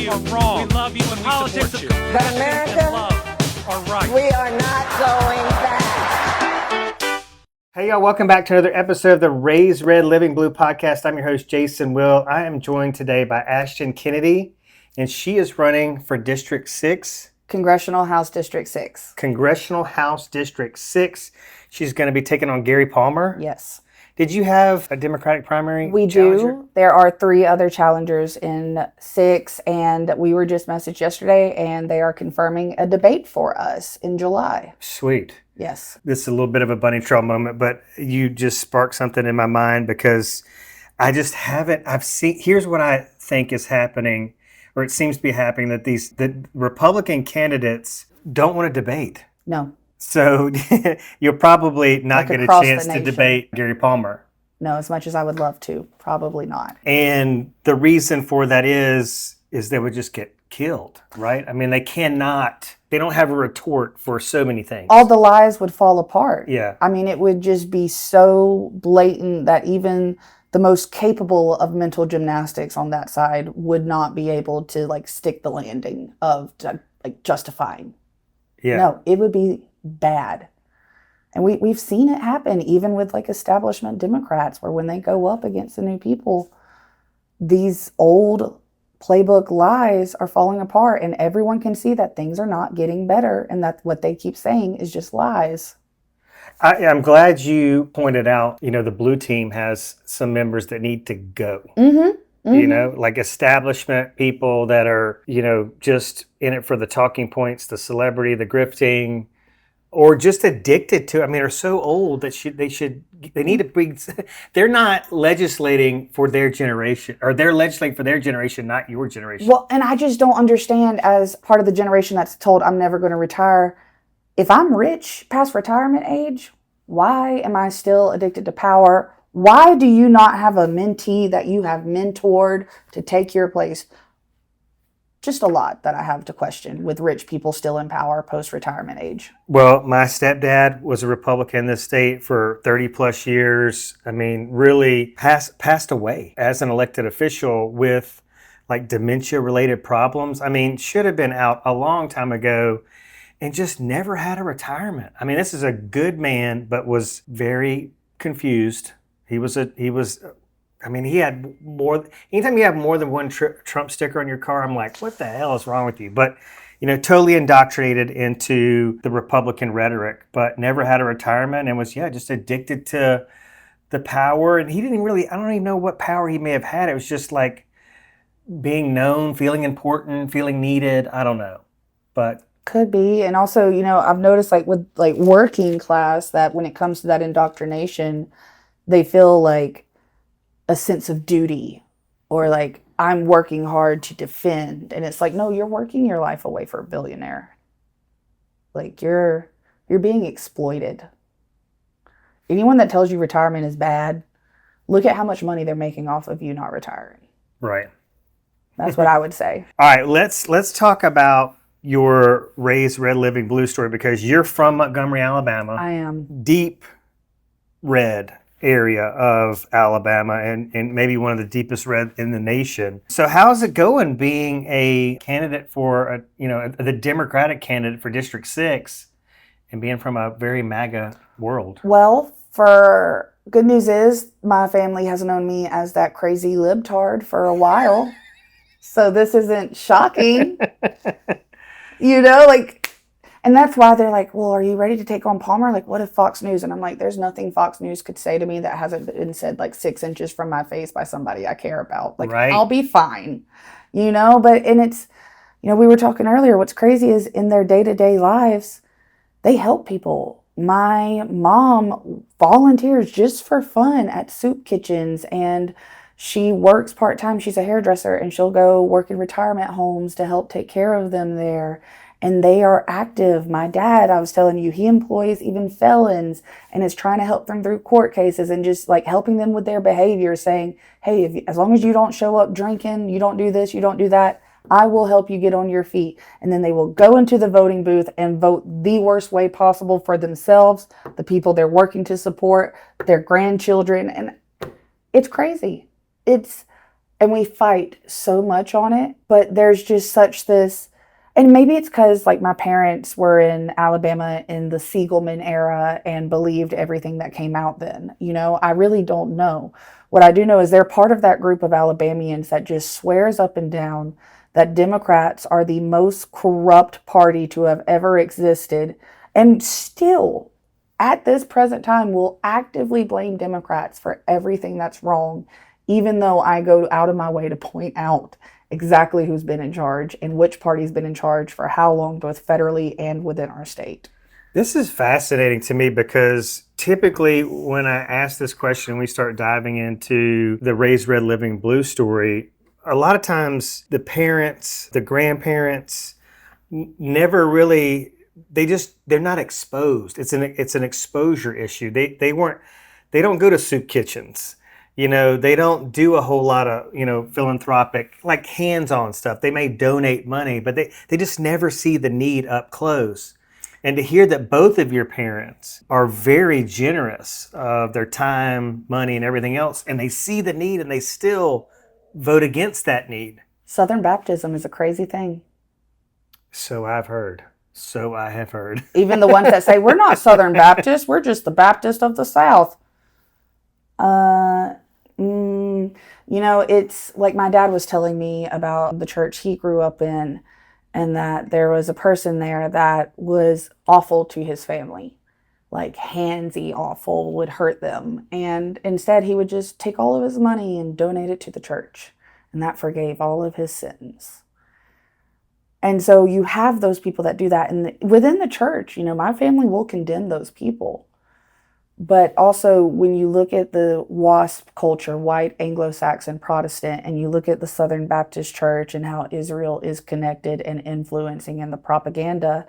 you are wrong. We love you and politics of compassion but America, and love are right. We are not going back. Hey y'all, welcome back to another episode of the Raise Red Living Blue podcast. I'm your host, Jason Will. I am joined today by Ashtyn Kennedy, and she is running for District 6. Congressional House District 6. Congressional House District 6. She's going to be taking on Gary Palmer. Yes. Did you have a Democratic primary We challenger? do. There are 3 other challengers in 6, and we were just messaged yesterday, and they are confirming a debate for us in July. Sweet. Yes. This is a little bit of a bunny trail moment, but you just sparked something in my mind because I just haven't, here's what I think is happening, or it seems to be happening, that the Republican candidates don't want to debate. No. So you'll probably not get a chance to debate Gary Palmer. No, as much as I would love to, probably not. And the reason for that is they would just get killed, right? I mean, they don't have a retort for so many things. All the lies would fall apart. Yeah. I mean, it would just be so blatant that even the most capable of mental gymnastics on that side would not be able to stick the landing of justifying. Yeah. No, it would be bad. And we've seen it happen even with establishment Democrats, where when they go up against the new people, these old playbook lies are falling apart, and everyone can see that things are not getting better, and that what they keep saying is just lies. I'm glad you pointed out, the blue team has some members that need to go. Establishment people that are, just in it for the talking points, the celebrity, the grifting, or just addicted to, are so old that they need to be, they're not legislating for their generation, or they're legislating for their generation, not your generation. Well, and I just don't understand, as part of the generation that's told I'm never going to retire, if I'm rich past retirement age, why am I still addicted to power? Why do you not have a mentee that you have mentored to take your place? Just a lot that I have to question with rich people still in power post-retirement age. Well, my stepdad was a Republican in this state for 30 plus years. Really passed away as an elected official with dementia-related problems. Should have been out a long time ago and just never had a retirement. This is a good man, but was very confused. He had more, anytime you have more than one Trump sticker on your car, I'm like, what the hell is wrong with you? But, totally indoctrinated into the Republican rhetoric, but never had a retirement and was, just addicted to the power. And he didn't really, I don't even know what power he may have had. It was just being known, feeling important, feeling needed. I don't know, but. Could be. And also, I've noticed with working class that when it comes to that indoctrination, they feel a sense of duty, or I'm working hard to defend. And it's no, you're working your life away for a billionaire. You're being exploited. Anyone that tells you retirement is bad, look at how much money they're making off of you not retiring. Right. That's what I would say. All right, let's talk about your Raise Red Living Blue story, because you're from Montgomery, Alabama. I am. Deep red area of Alabama, and maybe one of the deepest red in the nation. So how's it going being a candidate for the Democratic candidate for District 6 and being from a very MAGA world? Well, for good news is my family has known me as that crazy libtard for a while. So this isn't shocking. And that's why they're well, are you ready to take on Palmer? What if Fox News? And I'm there's nothing Fox News could say to me that hasn't been said 6 inches from my face by somebody I care about. Right. I'll be fine, but, and it's, we were talking earlier, what's crazy is in their day-to-day lives, they help people. My mom volunteers just for fun at soup kitchens, and she works part-time. She's a hairdresser, and she'll go work in retirement homes to help take care of them there. And they are active. My dad, I was telling you, he employs even felons and is trying to help them through court cases and just helping them with their behavior, saying, hey, as long as you don't show up drinking, you don't do this, you don't do that, I will help you get on your feet. And then they will go into the voting booth and vote the worst way possible for themselves, the people they're working to support, their grandchildren. And it's crazy. and we fight so much on it, but there's just such this, and maybe it's because like my parents were in Alabama in the Siegelman era and believed everything that came out then. I really don't know. What I do know is they're part of that group of Alabamians that just swears up and down that Democrats are the most corrupt party to have ever existed, and still at this present time will actively blame Democrats for everything that's wrong, even though I go out of my way to point out exactly who's been in charge and which party's been in charge for how long, both federally and within our state. This is fascinating to me because typically when I ask this question, we start diving into the Raised Red Living Blue story. A lot of times the parents, the grandparents never really, they're not exposed. It's an exposure issue. They don't go to soup kitchens. They don't do a whole lot of, philanthropic, like hands-on stuff. They may donate money, but they just never see the need up close. And to hear that both of your parents are very generous of their time, money, and everything else, and they see the need and they still vote against that need. Southern Baptism is a crazy thing. So I've heard. So I have heard. Even the ones that say, we're not Southern Baptists, we're just the Baptist of the South. It's like my dad was telling me about the church he grew up in, and that there was a person there that was awful to his family, like handsy awful, would hurt them. And instead he would just take all of his money and donate it to the church. And that forgave all of his sins. And so you have those people that do that. And within the church, my family will condemn those people. But also when you look at the WASP culture, white Anglo-Saxon Protestant, and you look at the Southern Baptist Church and how Israel is connected and influencing in the propaganda,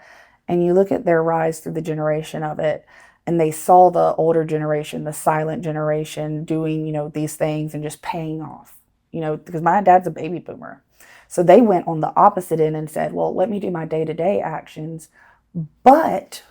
and you look at their rise through the generation of it, and they saw the older generation, the silent generation doing, these things and just paying off, because my dad's a baby boomer. So they went on the opposite end and said, well, let me do my day-to-day actions, but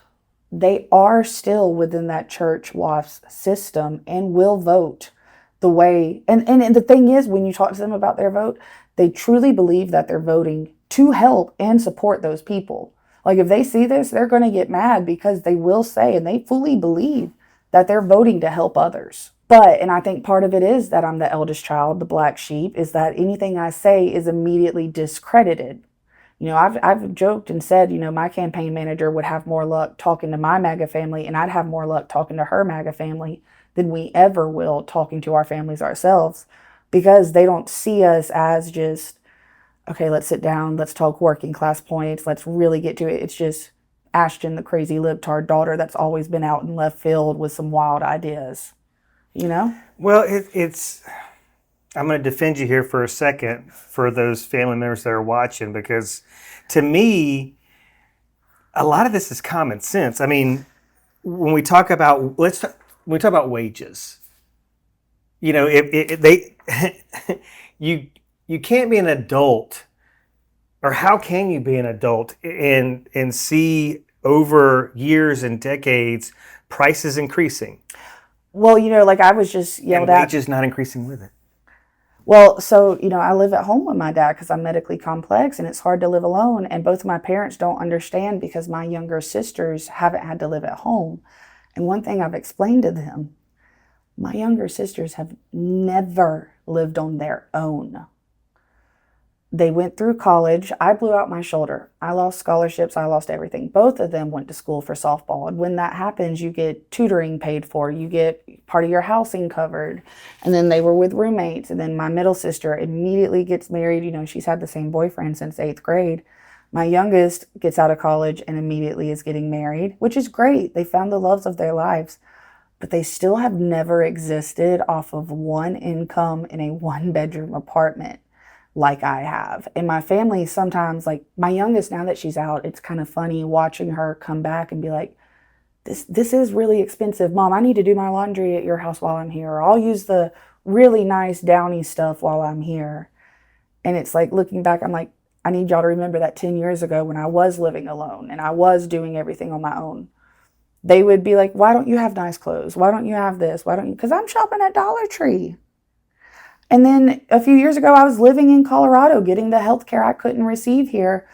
they are still within that church WASP system and will vote the way. And the thing is, when you talk to them about their vote, they truly believe that they're voting to help and support those people. Like if they see this, they're going to get mad because they will say, and they fully believe that they're voting to help others. And I think part of it is that I'm the eldest child, the black sheep, is that anything I say is immediately discredited. I've joked and said, my campaign manager would have more luck talking to my MAGA family, and I'd have more luck talking to her MAGA family than we ever will talking to our families ourselves, because they don't see us as just, okay, let's sit down, let's talk working class points, let's really get to it. It's just Ashtyn, the crazy libtard daughter that's always been out in left field with some wild ideas, Well, it's... I'm going to defend you here for a second for those family members that are watching, because to me, a lot of this is common sense. I mean, when we talk about wages, you can't be an adult, or how can you be an adult and see over years and decades prices increasing? Well, like I was just yelled at. Wages not increasing with it. Well, so, I live at home with my dad because I'm medically complex and it's hard to live alone. And both of my parents don't understand because my younger sisters haven't had to live at home. And one thing I've explained to them, my younger sisters have never lived on their own. They went through college. I blew out my shoulder. I lost scholarships. I lost everything. Both of them went to school for softball. And when that happens, you get tutoring paid for. You get part of your housing covered. And then they were with roommates. And then my middle sister immediately gets married. She's had the same boyfriend since 8th grade. My youngest gets out of college and immediately is getting married, which is great. They found the loves of their lives. But they still have never existed off of one income in a one-bedroom apartment like I have. And my family sometimes, like my youngest, now that she's out, it's kind of funny watching her come back and be like, this is really expensive. Mom, I need to do my laundry at your house while I'm here. Or I'll use the really nice Downy stuff while I'm here. And it's like looking back, I'm like, I need y'all to remember that 10 years ago when I was living alone and I was doing everything on my own. They would be like, why don't you have nice clothes? Why don't you have this? Why don't you? Because I'm shopping at Dollar Tree. And then a few years ago, I was living in Colorado getting the health care I couldn't receive here.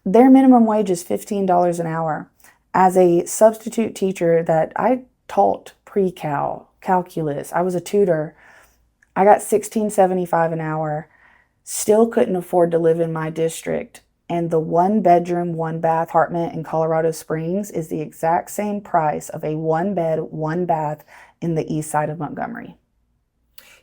Their minimum wage is $15 an hour. As a substitute teacher that I taught pre-cal, calculus, I was a tutor, I got $16.75 an hour, still couldn't afford to live in my district. And the 1-bedroom, 1-bath apartment in Colorado Springs is the exact same price of a 1-bed, 1-bath in the east side of Montgomery.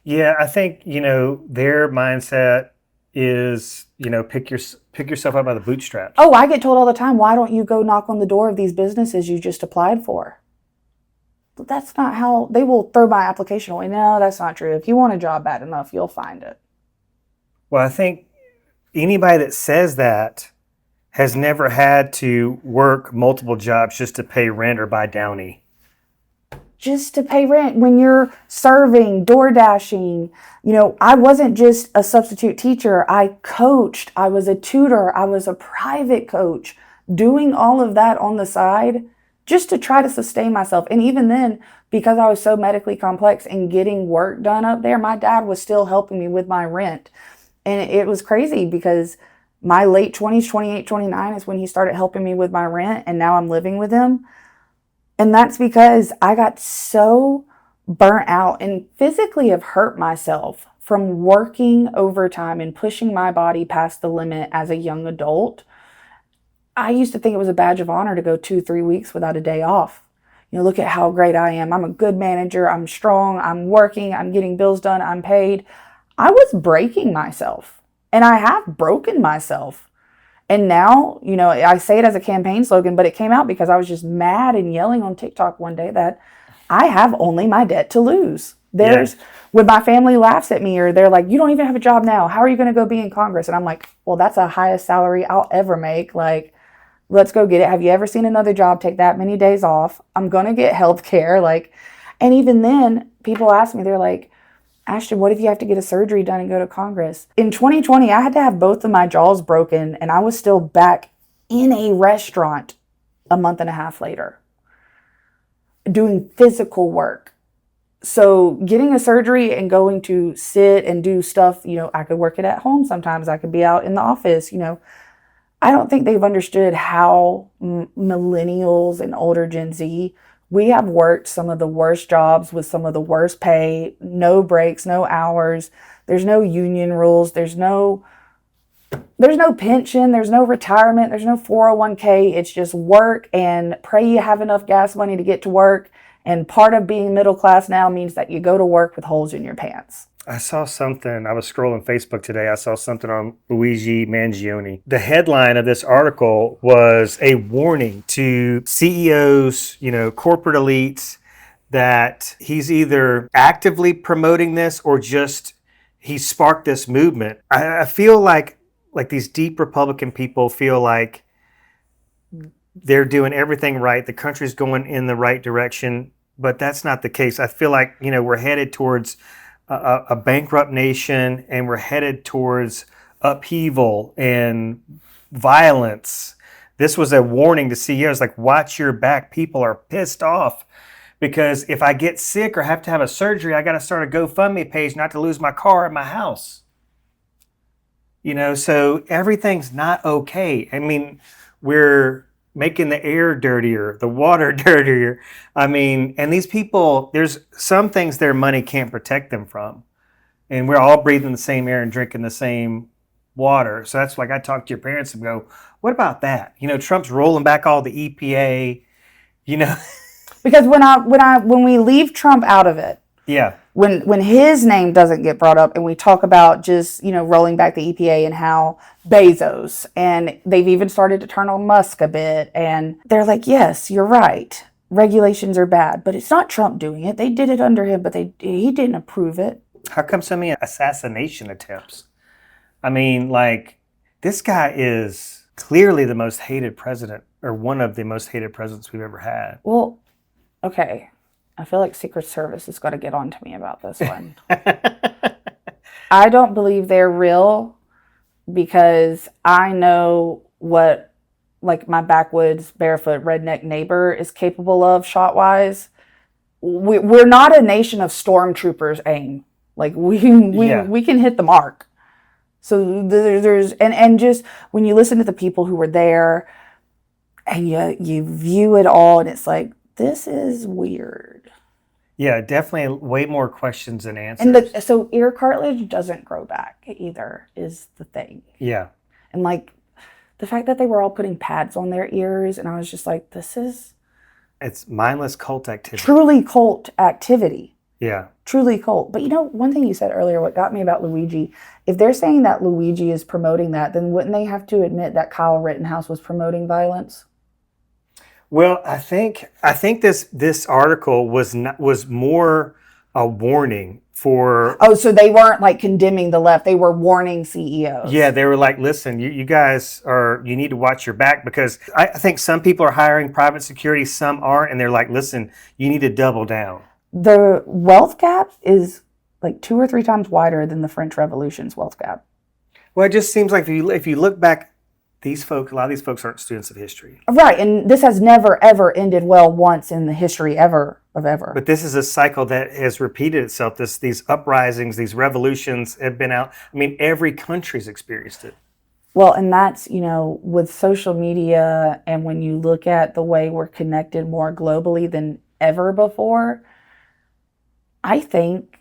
Yeah, I think, their mindset is, pick yourself up by the bootstraps. Oh, I get told all the time, why don't you go knock on the door of these businesses you just applied for? But that's not how they will throw my application away. No, that's not true. If you want a job bad enough, you'll find it. Well, I think anybody that says that has never had to work multiple jobs just to pay rent or buy Downy. Just to pay rent when you're serving, door dashing. I wasn't just a substitute teacher. I coached. I was a tutor. I was a private coach, doing all of that on the side just to try to sustain myself. And even then, because I was so medically complex and getting work done up there, my dad was still helping me with my rent. And it was crazy because my late 20s, 28, 29 is when he started helping me with my rent. And now I'm living with him. And that's because I got so burnt out and physically have hurt myself from working overtime and pushing my body past the limit as a young adult. I used to think it was a badge of honor to go 2-3 weeks without a day off. Look at how great I am. I'm a good manager. I'm strong. I'm working. I'm getting bills done. I'm paid. I was breaking myself, and I have broken myself. And now, I say it as a campaign slogan, but it came out because I was just mad and yelling on TikTok one day that I have only my debt to lose. When my family laughs at me or they're like, you don't even have a job now. How are you going to go be in Congress? And I'm like, well, that's the highest salary I'll ever make. Like, let's go get it. Have you ever seen another job take that many days off? I'm going to get health care. And even then people ask me, they're like, Ashtyn, what if you have to get a surgery done and go to Congress? In 2020, I had to have both of my jaws broken, and I was still back in a restaurant a month and a half later doing physical work. So getting a surgery and going to sit and do stuff, I could work it at home sometimes. I could be out in the office, I don't think they've understood how millennials and older Gen Z, we have worked some of the worst jobs with some of the worst pay, no breaks, no hours. There's no union rules. There's no pension. There's no retirement. There's no 401k. It's just work and pray you have enough gas money to get to work. And part of being middle class now means that you go to work with holes in your pants. I saw something. I was scrolling Facebook today. I saw something on Luigi Mangione. The headline of this article was a warning to CEOs, corporate elites, that he's either actively promoting this or just he sparked this movement. I feel like these deep Republican people feel like they're doing everything right. The country's going in the right direction, but that's not the case. I feel like, we're headed towards a bankrupt nation, and we're headed towards upheaval and violence. This was a warning to CEOs, watch your back. People are pissed off because if I get sick or have to have a surgery, I got to start a GoFundMe page not to lose my car and my house. So everything's not okay. I mean, we're making the air dirtier, the water dirtier. And these people, there's some things their money can't protect them from. And we're all breathing the same air and drinking the same water. So that's I talk to your parents and go, what about that? Trump's rolling back all the EPA, Because when we leave Trump out of it, yeah. When his name doesn't get brought up and we talk about just, rolling back the EPA and how Bezos, and they've even started to turn on Musk a bit, and they're like, yes, you're right. Regulations are bad, but it's not Trump doing it. They did it under him, but he didn't approve it. How come so many assassination attempts? This guy is clearly the most hated president, or one of the most hated presidents we've ever had. Well, okay. I feel like Secret Service has got to get on to me about this one. I don't believe they're real because I know what my backwoods, barefoot, redneck neighbor is capable of shot-wise. We're not a nation of stormtroopers aim. Like we Yeah. we can hit the mark. So there's and just when you listen to the people who were there and you view it all and it's like, this is weird. Yeah, definitely way more questions than answers. And so ear cartilage doesn't grow back either is the thing. Yeah. And like the fact that they were all putting pads on their ears, and I was just like, this is It's mindless cult activity. truly cult activity. Yeah. Truly cult. But one thing you said earlier, what got me about Luigi, if they're saying that Luigi is promoting that, then wouldn't they have to admit that Kyle Rittenhouse was promoting violence? Well, I think this article was more a warning for. Oh, so they weren't like condemning the left; they were warning CEOs. Yeah, they were like, listen, you guys you need to watch your back, because I think some people are hiring private security, some aren't, and they're like, listen, you need to double down. The wealth gap is like 2 or 3 times wider than the French Revolution's wealth gap. Well, it just seems like if you look back, a lot of these folks aren't students of history. Right, and this has never ever ended well once in the history ever. But this is a cycle that has repeated itself. These uprisings, these revolutions have been out. I mean, every country's experienced it. Well, and that's, with social media, and when you look at the way we're connected more globally than ever before, I think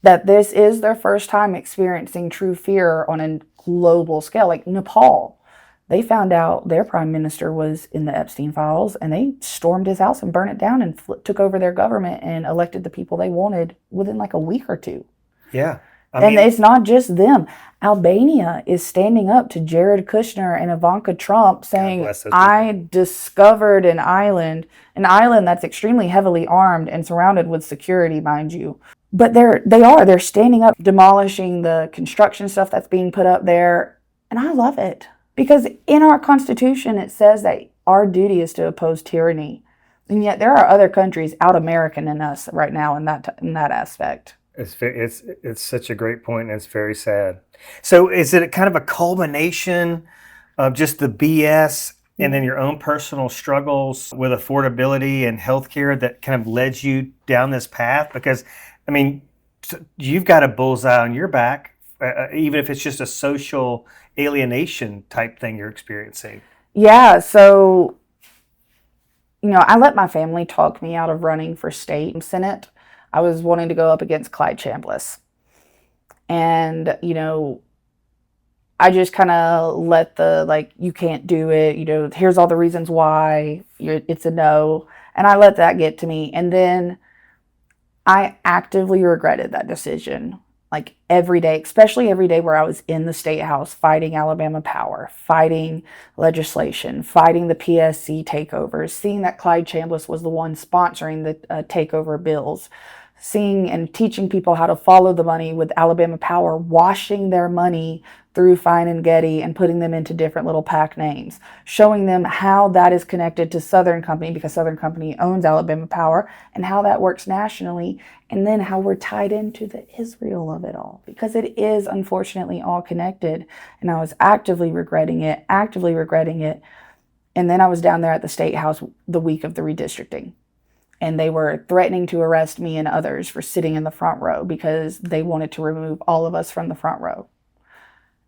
that this is their first time experiencing true fear on a global scale. Like Nepal, they found out their prime minister was in the Epstein files, and they stormed his house and burned it down and took over their government and elected the people they wanted within like a week or two. Yeah. And it's not just them. Albania is standing up to Jared Kushner and Ivanka Trump saying, I discovered an island that's extremely heavily armed and surrounded with security, mind you. But they're standing up, demolishing the construction stuff that's being put up there. And I love it. Because in our Constitution, it says that our duty is to oppose tyranny. And yet there are other countries out-American in us right now in that aspect. It's such a great point, and it's very sad. So is it kind of a culmination of just the BS and then your own personal struggles with affordability and healthcare that kind of led you down this path? Because, I mean, you've got a bullseye on your back, even if it's just a social alienation type thing you're experiencing. Yeah, so, I let my family talk me out of running for state senate. I was wanting to go up against Clyde Chambliss. And, I just kind of let you can't do it, here's all the reasons why, it's a no. And I let that get to me. And then I actively regretted that decision. Like every day, especially every day where I was in the state house fighting Alabama Power, fighting legislation, fighting the PSC takeovers, seeing that Clyde Chambliss was the one sponsoring the takeover bills, seeing and teaching people how to follow the money with Alabama Power, washing their money through Fine and Getty and putting them into different little PAC names, showing them how that is connected to Southern Company because Southern Company owns Alabama Power and how that works nationally, and then how we're tied into the Israel of it all because it is unfortunately all connected. And I was actively regretting it. And then I was down there at the State House the week of the redistricting. And they were threatening to arrest me and others for sitting in the front row because they wanted to remove all of us from the front row.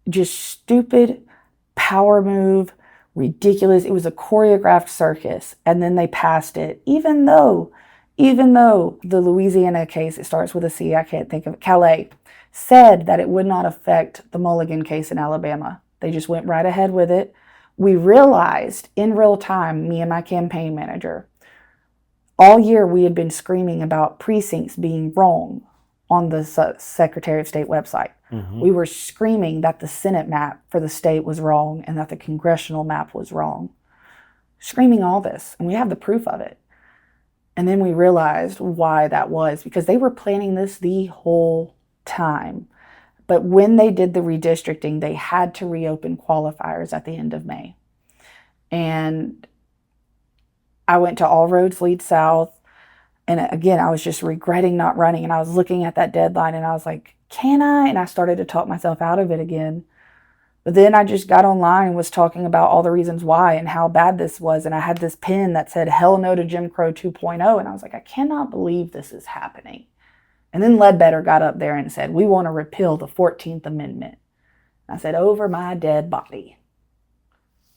Just stupid power move, ridiculous. It was a choreographed circus. And then they passed it, even though the Louisiana case, it starts with a C, I can't think of it, Calais, said that it would not affect the Mulligan case in Alabama. They just went right ahead with it. We realized in real time, me and my campaign manager, all year we had been screaming about precincts being wrong on the Secretary of State website. Mm-hmm. We were screaming that the Senate map for the state was wrong and that the congressional map was wrong. Screaming all this, and we have the proof of it. And then we realized why that was, because they were planning this the whole time. But when they did the redistricting, they had to reopen qualifiers at the end of May. And I went to All Roads Lead South. And again, I was just regretting not running. And I was looking at that deadline and I was like, can I? And I started to talk myself out of it again. But then I just got online and was talking about all the reasons why and how bad this was. And I had this pin that said, hell no to Jim Crow 2.0. And I was like, I cannot believe this is happening. And then Ledbetter got up there and said, we want to repeal the 14th Amendment. I said, over my dead body.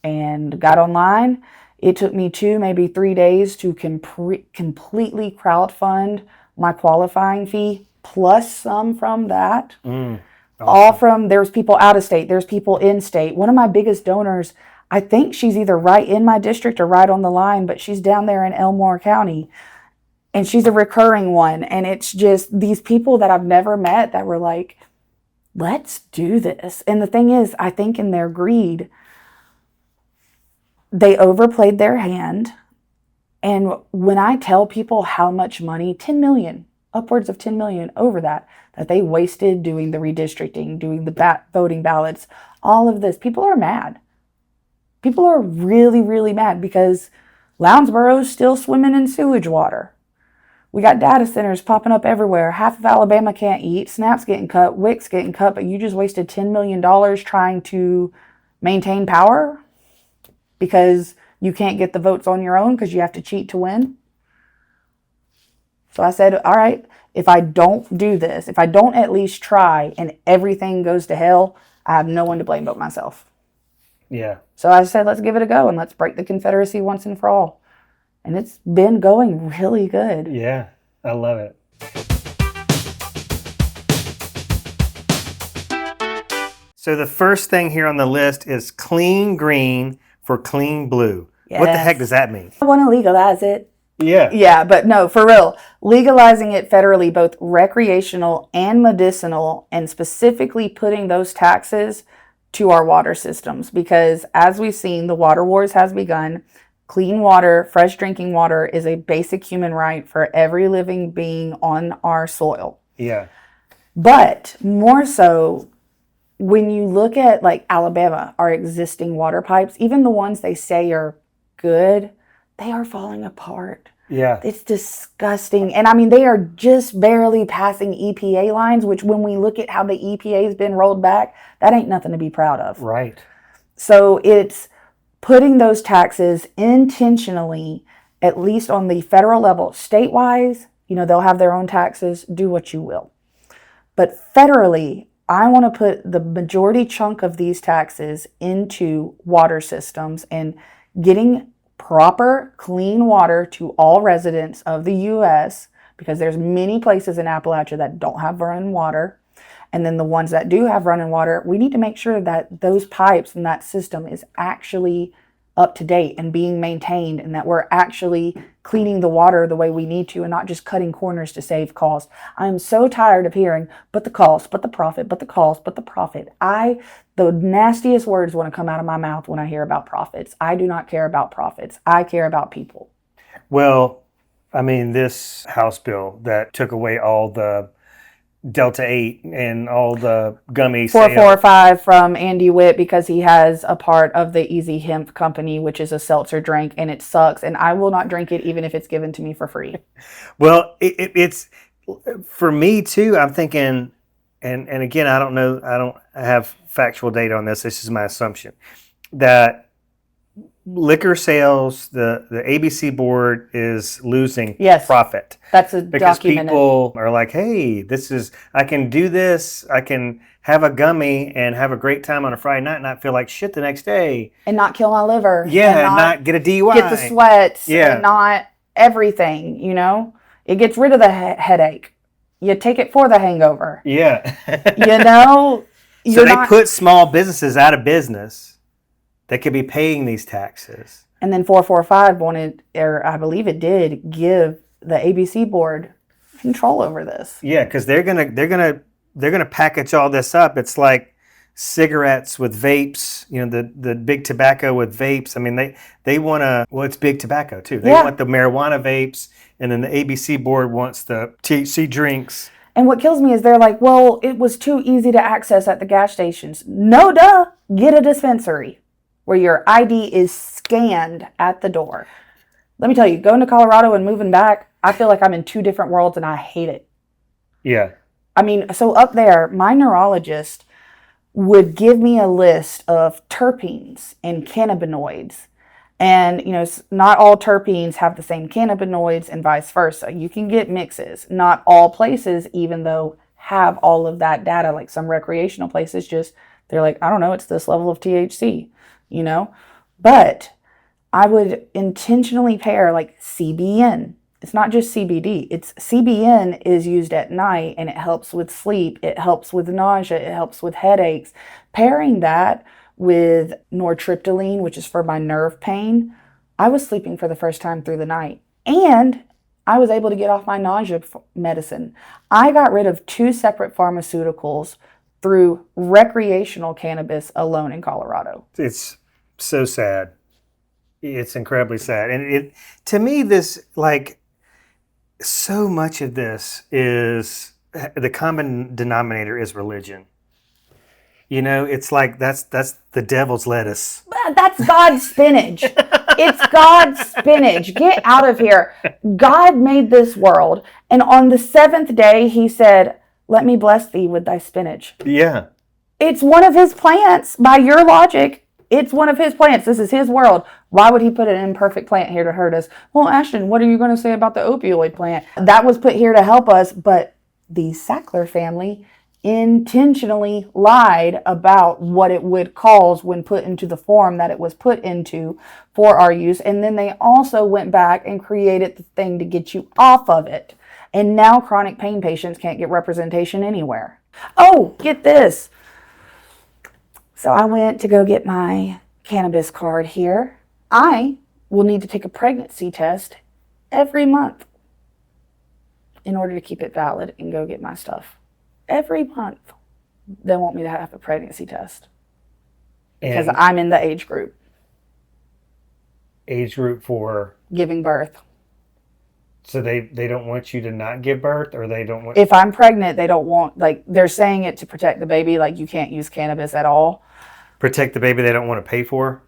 And got online. It took me 2, maybe 3 days to completely crowdfund my qualifying fee, plus some from that. Awesome. All from, there's people out of state, there's people in state. One of my biggest donors, I think she's either right in my district or right on the line, but she's down there in Elmore County. And she's a recurring one. And it's just these people that I've never met that were like, let's do this. And the thing is, I think in their greed, they overplayed their hand. And when I tell people how much money, 10 million, upwards of 10 million over that they wasted doing the redistricting, doing the voting ballots, all of this, people are mad. People are really, really mad because Lounsboro's still swimming in sewage water. We got data centers popping up everywhere. Half of Alabama can't eat. SNAP's getting cut. WIC's getting cut. But you just wasted $10 million trying to maintain power because you can't get the votes on your own because you have to cheat to win. So I said, all right, if I don't do this, if I don't at least try and everything goes to hell, I have no one to blame but myself. Yeah. So I said, let's give it a go and let's break the Confederacy once and for all. And it's been going really good. Yeah, I love it. So the first thing here on the list is clean green for clean blue. Yes. What the heck does that mean? I want to legalize it. Yeah. Yeah, but no, for real. Legalizing it federally, both recreational and medicinal, and specifically putting those taxes to our water systems. Because as we've seen, the water wars has begun. Clean water, fresh drinking water is a basic human right for every living being on our soil. Yeah. But more so, when you look at like Alabama, our existing water pipes, even the ones they say are good, they are falling apart. Yeah. It's disgusting. And I mean, they are just barely passing EPA lines, which when we look at how the EPA has been rolled back, that ain't nothing to be proud of. Right. So it's putting those taxes intentionally, at least on the federal level. State-wise, they'll have their own taxes, do what you will. But federally, I want to put the majority chunk of these taxes into water systems and getting proper clean water to all residents of the U.S. because there's many places in Appalachia that don't have running water. And then the ones that do have running water, we need to make sure that those pipes and that system is actually up to date and being maintained, and that we're actually cleaning the water the way we need to and not just cutting corners to save cost. I'm so tired of hearing, but the cost, but the profit, but the cost, but the profit. The nastiest words want to come out of my mouth when I hear about profits. I do not care about profits. I care about people. Well, I mean, this House bill that took away all the Delta 8 and all the gummy 445 from Andy Witt because he has a part of the Easy Hemp company, which is a seltzer drink, and it sucks. And I will not drink it even if it's given to me for free. Well, it's for me too. I'm thinking, and again, I don't know. I don't have factual data on this. This is my assumption that liquor sales, the ABC board is losing profit. That's a because documented. People are like, hey, I can do this. I can have a gummy and have a great time on a Friday night and not feel like shit the next day. And not kill my liver. Yeah, and not get a DUI. Get the sweats. Yeah. And not everything, It gets rid of the headache. You take it for the hangover. Yeah. So they put small businesses out of business. They could be paying these taxes. And then 445 wanted, or I believe it did, give the ABC board control over this. Yeah, because they're gonna package all this up. It's like cigarettes with vapes. The big tobacco with vapes. I mean, they want to. Well, it's big tobacco too. They want the marijuana vapes, and then the ABC board wants the THC drinks. And what kills me is they're like, well, it was too easy to access at the gas stations. No, duh. Get a dispensary where your ID is scanned at the door. Let me tell you, going to Colorado and moving back, I feel like I'm in two different worlds and I hate it. Yeah. I mean, so up there, my neurologist would give me a list of terpenes and cannabinoids And, not all terpenes have the same cannabinoids and vice versa. You can get mixes. Not all places, even though have all of that data, like some recreational places, they're like, I don't know, it's this level of THC, But I would intentionally pair like CBN. It's not just CBD. It's CBN is used at night and it helps with sleep. It helps with nausea. It helps with headaches. Pairing that with nortriptyline, which is for my nerve pain, I was sleeping for the first time through the night. And I was able to get off my nausea medicine. I got rid of 2 separate pharmaceuticals through recreational cannabis alone in Colorado. It's so sad. It's incredibly sad. And to me, this, like, so much of this is, the common denominator is religion. It's like that's the devil's lettuce. That's God's spinach. It's God's spinach. Get out of here. God made this world, and on the 7th day, he said, let me bless thee with thy spinach. Yeah. It's one of his plants. By your logic, it's one of his plants. This is his world. Why would he put an imperfect plant here to hurt us? Well, Ashtyn, what are you going to say about the opioid plant? That was put here to help us, but the Sackler family intentionally lied about what it would cause when put into the form that it was put into for our use. And then they also went back and created the thing to get you off of it. And now chronic pain patients can't get representation anywhere. Oh, get this. So I went to go get my cannabis card here. I will need to take a pregnancy test every month in order to keep it valid and go get my stuff. Every month, they want me to have a pregnancy test because I'm in the age group. Age group for? Giving birth. So they don't want you to not give birth, or they don't want... If I'm pregnant, they don't want, like, they're saying it to protect the baby, like you can't use cannabis at all. Protect the baby they don't want to pay for?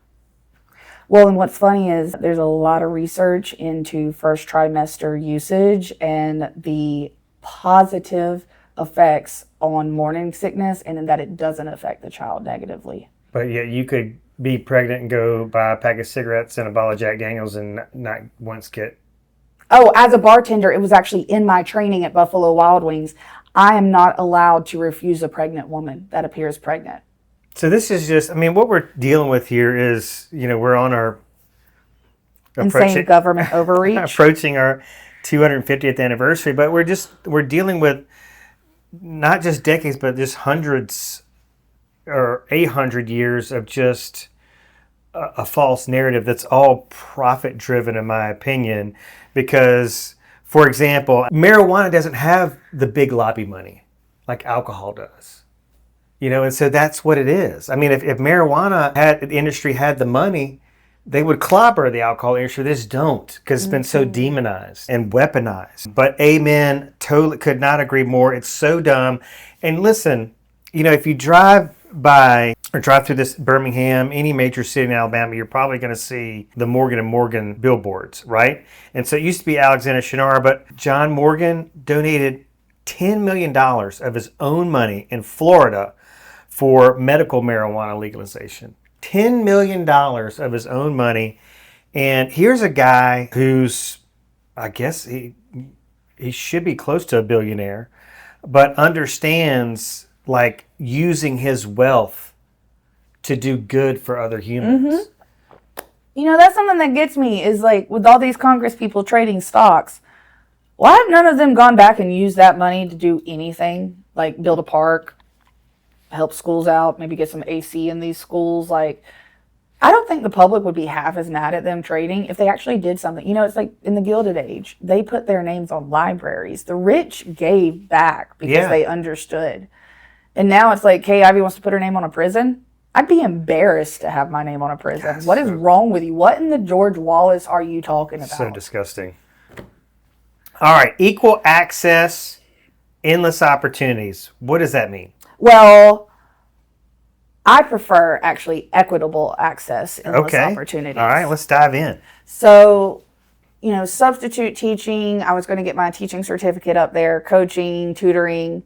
Well, and what's funny is there's a lot of research into first trimester usage and the positive effects on morning sickness, and in that it doesn't affect the child negatively. But yet you could be pregnant and go buy a pack of cigarettes and a bottle of Jack Daniels and not once get... Oh, as a bartender, it was actually in my training at Buffalo Wild Wings. I am not allowed to refuse a pregnant woman that appears pregnant. So this is just, what we're dealing with here is, we're on our... Insane government overreach. Approaching our 250th anniversary, but we're dealing with not just decades, but just hundreds or 800 years of just a false narrative that's all profit driven, in my opinion. Because, for example, marijuana doesn't have the big lobby money like alcohol does. And so that's what it is. If marijuana the industry had the money, they would clobber the alcohol industry. This don't, because it's been so demonized and weaponized. But amen, totally could not agree more. It's so dumb. And listen, if you drive by or drive through this Birmingham, any major city in Alabama, you're probably going to see the Morgan & Morgan billboards, right? And so it used to be Alexander Shinara, but John Morgan donated $10 million of his own money in Florida for medical marijuana legalization. $10 million of his own money. And here's a guy who's, I guess he should be close to a billionaire, but understands like using his wealth to do good for other humans. Mm-hmm. That's something that gets me is like with all these Congress people trading stocks, why have none of them gone back and used that money to do anything? Like build a park, help schools out, maybe get some AC in these schools. Like, I don't think the public would be half as mad at them trading if they actually did something. It's like in the Gilded Age, they put their names on libraries. The rich gave back because they understood. And now it's like, Kay Ivey wants to put her name on a prison. I'd be embarrassed to have my name on a prison. What is wrong with you? What in the George Wallace are you talking about? So disgusting. All right, equal access, endless opportunities. What does that mean? Well, I prefer actually equitable access, endless opportunities. All right, let's dive in. So, substitute teaching, I was going to get my teaching certificate up there, coaching, tutoring.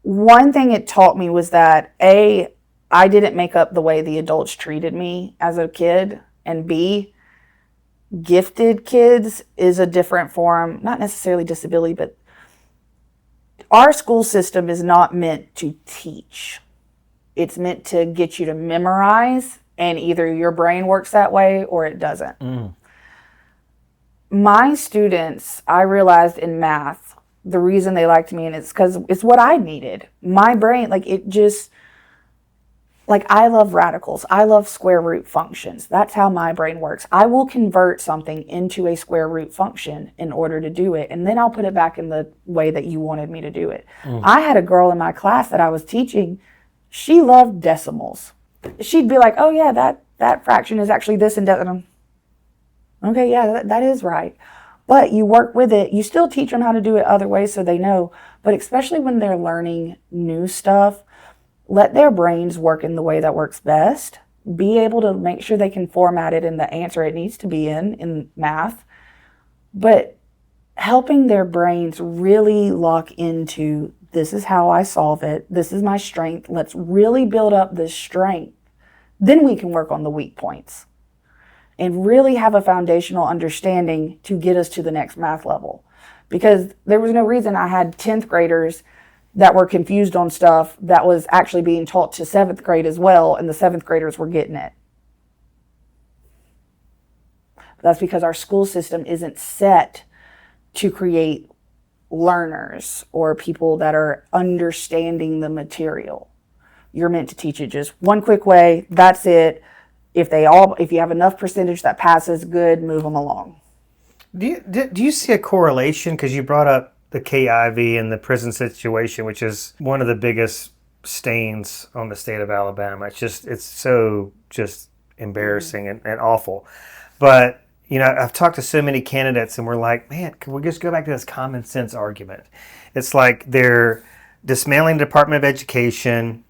One thing it taught me was that, I didn't make up the way the adults treated me as a kid. and B, gifted kids is a different form, not necessarily disability, but our school system is not meant to teach. It's meant to get you to memorize, and either your brain works that way or it doesn't. My students, I realized in math, the reason they liked me, and it's because it's what I needed. My brain, I love radicals. I love square root functions. That's how my brain works. I will convert something into a square root function in order to do it, and then I'll put it back in the way that you wanted me to do it. I had a girl in my class that I was teaching. She loved decimals. She'd be like, oh yeah, that fraction is actually this and that. Okay, yeah, that is right. But you work with it. You still teach them how to do it other ways so they know. But especially when they're learning new stuff, let their brains work in the way that works best. Be able to make sure they can format it in the answer it needs to be in math. But helping their brains really lock into, this is how I solve it. This is my strength. Let's really build up this strength. Then we can work on the weak points and really have a foundational understanding to get us to the next math level. Because there was no reason I had 10th graders that were confused on stuff that was actually being taught to 7th grade as well, and the 7th graders were getting it. That's because our school system isn't set to create learners or people that are understanding the material. You're meant to teach it just one quick way, that's it. If you have enough percentage that passes, good, move them along. Do you see a correlation? Because you brought up the KIV and the prison situation, which is one of the biggest stains on the state of Alabama. It's so embarrassing and awful. But, I've talked to so many candidates and we're like, man, can we just go back to this common sense argument? It's like they're dismantling the Department of Education.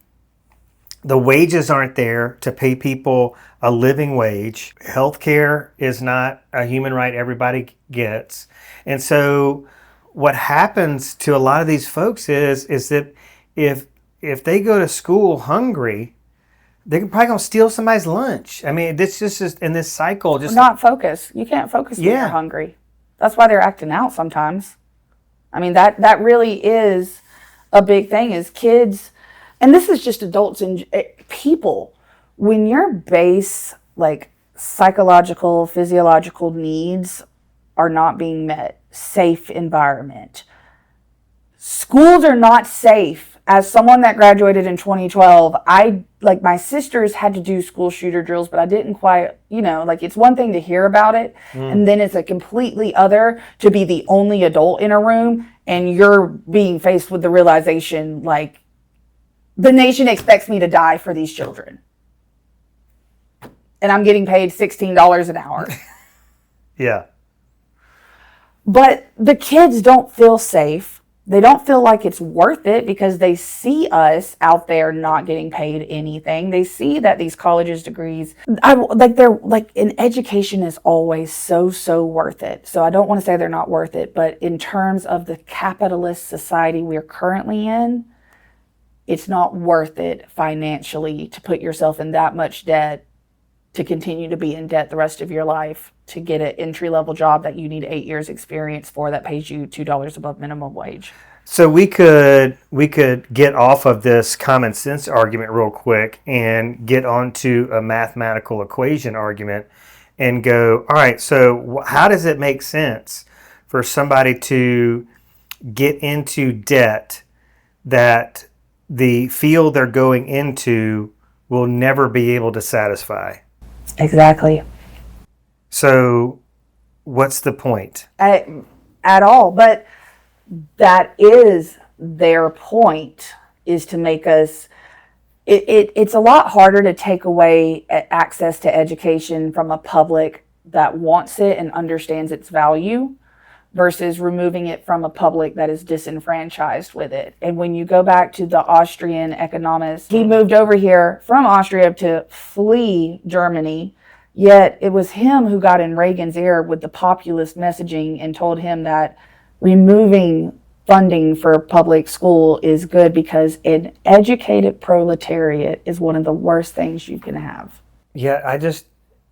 The wages aren't there to pay people a living wage. Healthcare is not a human right everybody gets. And so what happens to a lot of these folks is that if they go to school hungry, they're probably going to steal somebody's lunch. I mean, this just is in this cycle. Just not focus. You can't focus when you're hungry. That's why they're acting out sometimes. I mean, that really is a big thing is kids, and this is just adults and people. When your base, psychological, physiological needs are not being met, safe environment. Schools are not safe. As someone that graduated in 2012, my sisters had to do school shooter drills, but I didn't quite, it's one thing to hear about it, and then it's a completely other to be the only adult in a room, and you're being faced with the realization, the nation expects me to die for these children. And I'm getting paid $16 an hour. Yeah. But the kids don't feel safe. They don't feel like it's worth it because they see us out there not getting paid anything. They see that these colleges degrees, an education is always so worth it. So I don't want to say they're not worth it, but in terms of the capitalist society we're currently in, it's not worth it financially to put yourself in that much debt, to continue to be in debt the rest of your life, to get an entry-level job that you need 8 years experience for that pays you $2 above minimum wage. So we could get off of this common sense argument real quick and get onto a mathematical equation argument and go, all right, so how does it make sense for somebody to get into debt that the field they're going into will never be able to satisfy? Exactly. So what's the point? At all. But that is their point, is to make us, it's a lot harder to take away access to education from a public that wants it and understands its value versus removing it from a public that is disenfranchised with it. And when you go back to the Austrian economist, he moved over here from Austria to flee Germany, yet it was him who got in Reagan's ear with the populist messaging and told him that removing funding for public school is good because an educated proletariat is one of the worst things you can have. Yeah,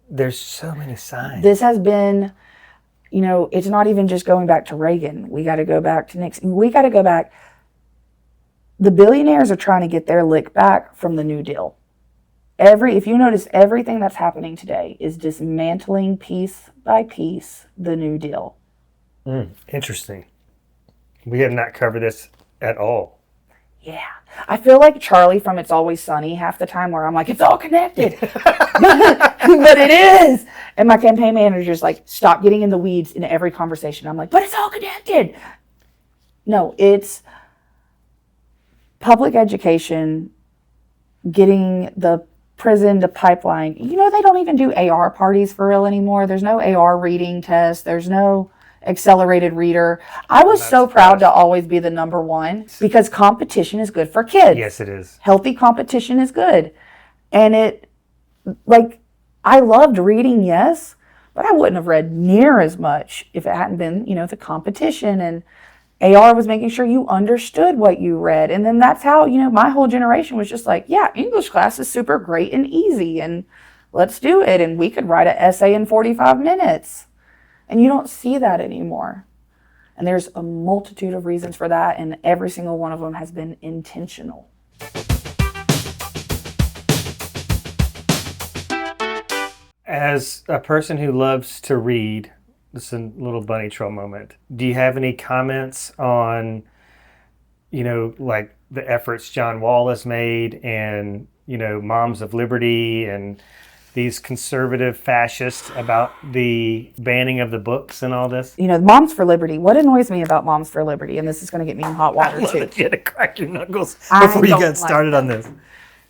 There's so many signs. This has been, it's not even just going back to Reagan. We got to go back to Nixon. We got to go back. The billionaires are trying to get their lick back from the New Deal. If you notice, everything that's happening today is dismantling piece by piece the New Deal. Interesting. We have not covered this at all. Yeah. I feel like Charlie from It's Always Sunny half the time, where I'm like, it's all connected. But it is. And my campaign manager's like, stop getting in the weeds in every conversation. I'm like, but it's all connected. No, it's public education, getting the prison to pipeline. They don't even do AR parties for real anymore. There's no AR reading test. There's no accelerated reader. I was so proud to always be the number one, because competition is good for kids. Yes, it is. Healthy competition is good. And I loved reading, yes, but I wouldn't have read near as much if it hadn't been, the competition. And AR was making sure you understood what you read. And then that's how, my whole generation was just like, yeah, English class is super great and easy, and let's do it. And we could write an essay in 45 minutes. And you don't see that anymore. And there's a multitude of reasons for that, and every single one of them has been intentional. As a person who loves to read, this is a little bunny trail moment. Do you have any comments on, like the efforts John Wall has made, and, Moms of Liberty, and these conservative fascists about the banning of the books and all this? Moms for Liberty. What annoys me about Moms for Liberty, and this is going to get me in hot water too. You had to crack your knuckles before you got started on this.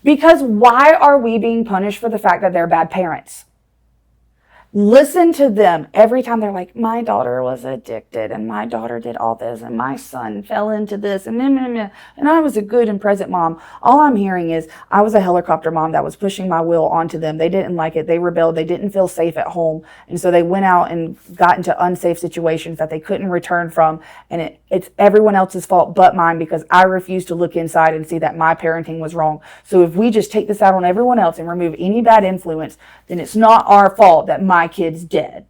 Because why are we being punished for the fact that they're bad parents? Listen to them every time. They're like, my daughter was addicted, and my daughter did all this, and my son fell into this, and I was a good and present mom. All I'm hearing is, I was a helicopter mom that was pushing my will onto them. They didn't like it. They rebelled. They didn't feel safe at home. And so they went out and got into unsafe situations that they couldn't return from. And it's everyone else's fault but mine, because I refused to look inside and see that my parenting was wrong. So if we just take this out on everyone else and remove any bad influence, then it's not our fault that my kid's dead.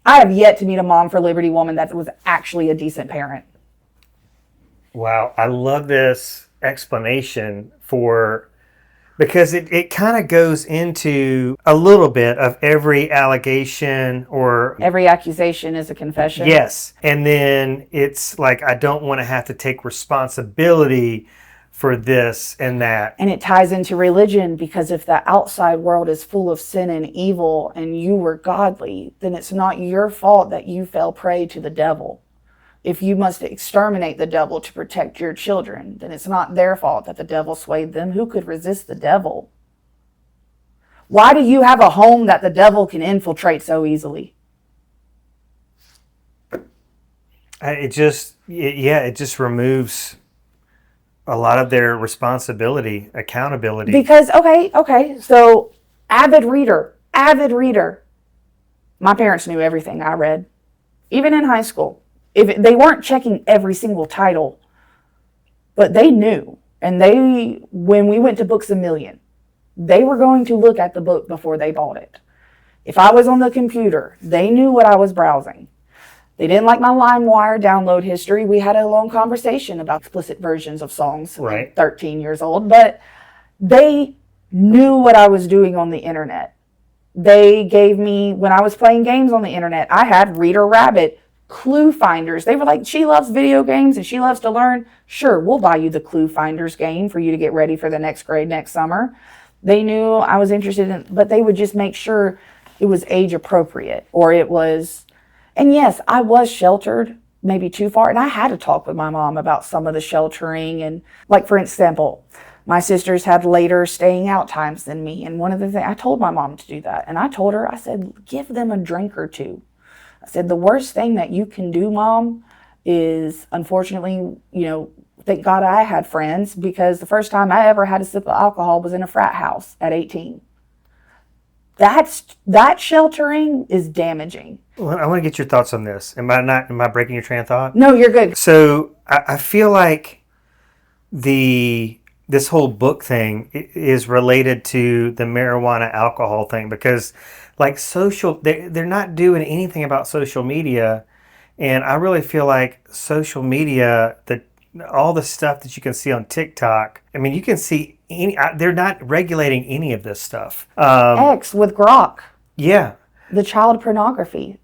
I have yet to meet a Mom for Liberty woman that was actually a decent parent. Wow, I love this explanation because it kind of goes into a little bit of every allegation, or every accusation is a confession. Yes. And then it's like, I don't want to have to take responsibility for this and that. And it ties into religion, because if the outside world is full of sin and evil and you were godly, then it's not your fault that you fell prey to the devil. If you must exterminate the devil to protect your children, then it's not their fault that the devil swayed them. Who could resist the devil? Why do you have a home that the devil can infiltrate so easily? It just removes a lot of their responsibility, accountability. Because, okay, so avid reader. My parents knew everything I read, even in high school. If they weren't checking every single title, but they knew. And when we went to Books A Million, they were going to look at the book before they bought it. If I was on the computer, they knew what I was browsing. They didn't like my LimeWire download history. We had a long conversation about explicit versions of songs. Right. 13 years old. But they knew what I was doing on the internet. They gave me, when I was playing games on the internet, I had Reader Rabbit clue finders. They were like, she loves video games and she loves to learn. Sure, we'll buy you the clue finders game for you to get ready for the next grade next summer. They knew I was interested in, but they would just make sure it was age appropriate, or it was. And yes, I was sheltered, maybe too far. And I had to talk with my mom about some of the sheltering. And like, for example, my sisters had later staying out times than me. And one of the things, I told my mom to do that. And I told her, I said, give them a drink or two. I said, the worst thing that you can do, Mom, is, unfortunately, thank God I had friends, because the first time I ever had a sip of alcohol was in a frat house at 18. That sheltering is damaging. Well, I want to get your thoughts on this. Am I breaking your train of thought? No, you're good. So I feel like the this whole book thing is related to the marijuana alcohol thing, because like they're not doing anything about social media. And I really feel like social media, all the stuff that you can see on TikTok, I mean, you can see they're not regulating any of this stuff. X with Grok, Yeah. the child pornography.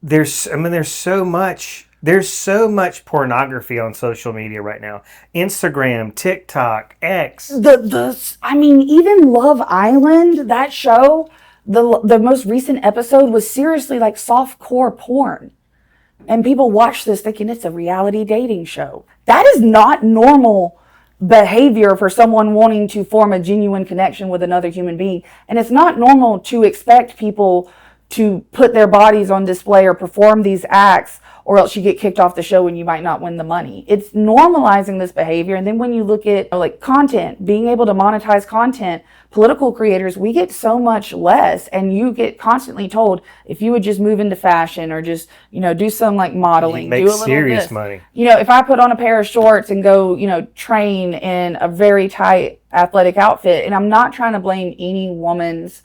There's so much pornography on social media right now. Instagram, TikTok, X. I mean, even Love Island, that show, the most recent episode was seriously like softcore porn. And people watch this thinking it's a reality dating show. That is not normal behavior for someone wanting to form a genuine connection with another human being. And it's not normal to expect people to put their bodies on display or perform these acts, or else you get kicked off the show and you might not win the money. It's normalizing this behavior. And then when you look at like content, being able to monetize content, political creators, we get so much less, and you get constantly told, if you would just move into fashion or just, do some like modeling, make do a little serious this. money. If I put on a pair of shorts and go, train in a very tight athletic outfit, and I'm not trying to blame any woman's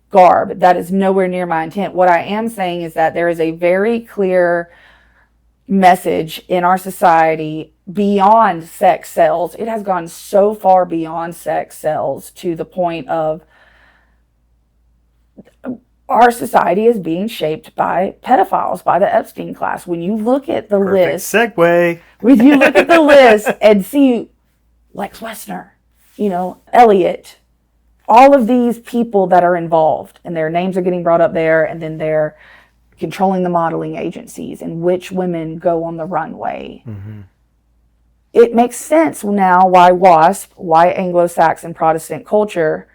garb. That is nowhere near my intent. What I am saying is that there is a very clear message in our society beyond sex sells. It has gone so far beyond sex sells to the point of our society is being shaped by pedophiles, by the Epstein class. When you look at the list, Segue. when you look at the list and see Lex Wessner, Elliot, all of these people that are involved, and their names are getting brought up there, and then they're controlling the modeling agencies and which women go on the runway. Mm-hmm. It makes sense now why WASP, why Anglo-Saxon Protestant culture,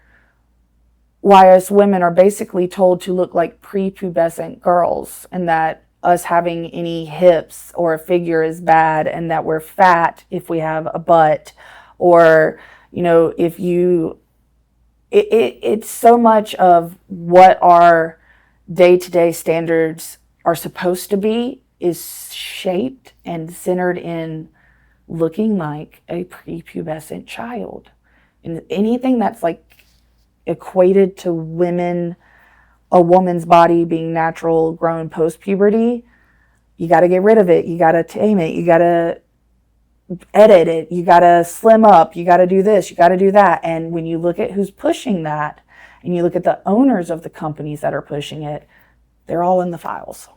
why us women are basically told to look like prepubescent girls, and that us having any hips or a figure is bad, and that we're fat if we have a butt, or, if you... It's so much of what our day-to-day standards are supposed to be is shaped and centered in looking like a prepubescent child. And anything that's like equated to a woman's body being natural, grown post-puberty, you got to get rid of it. You got to tame it. You got to edit it. You got to slim up. You got to do this. You got to do that. And when you look at who's pushing that, and you look at the owners of the companies that are pushing it, they're all in the files.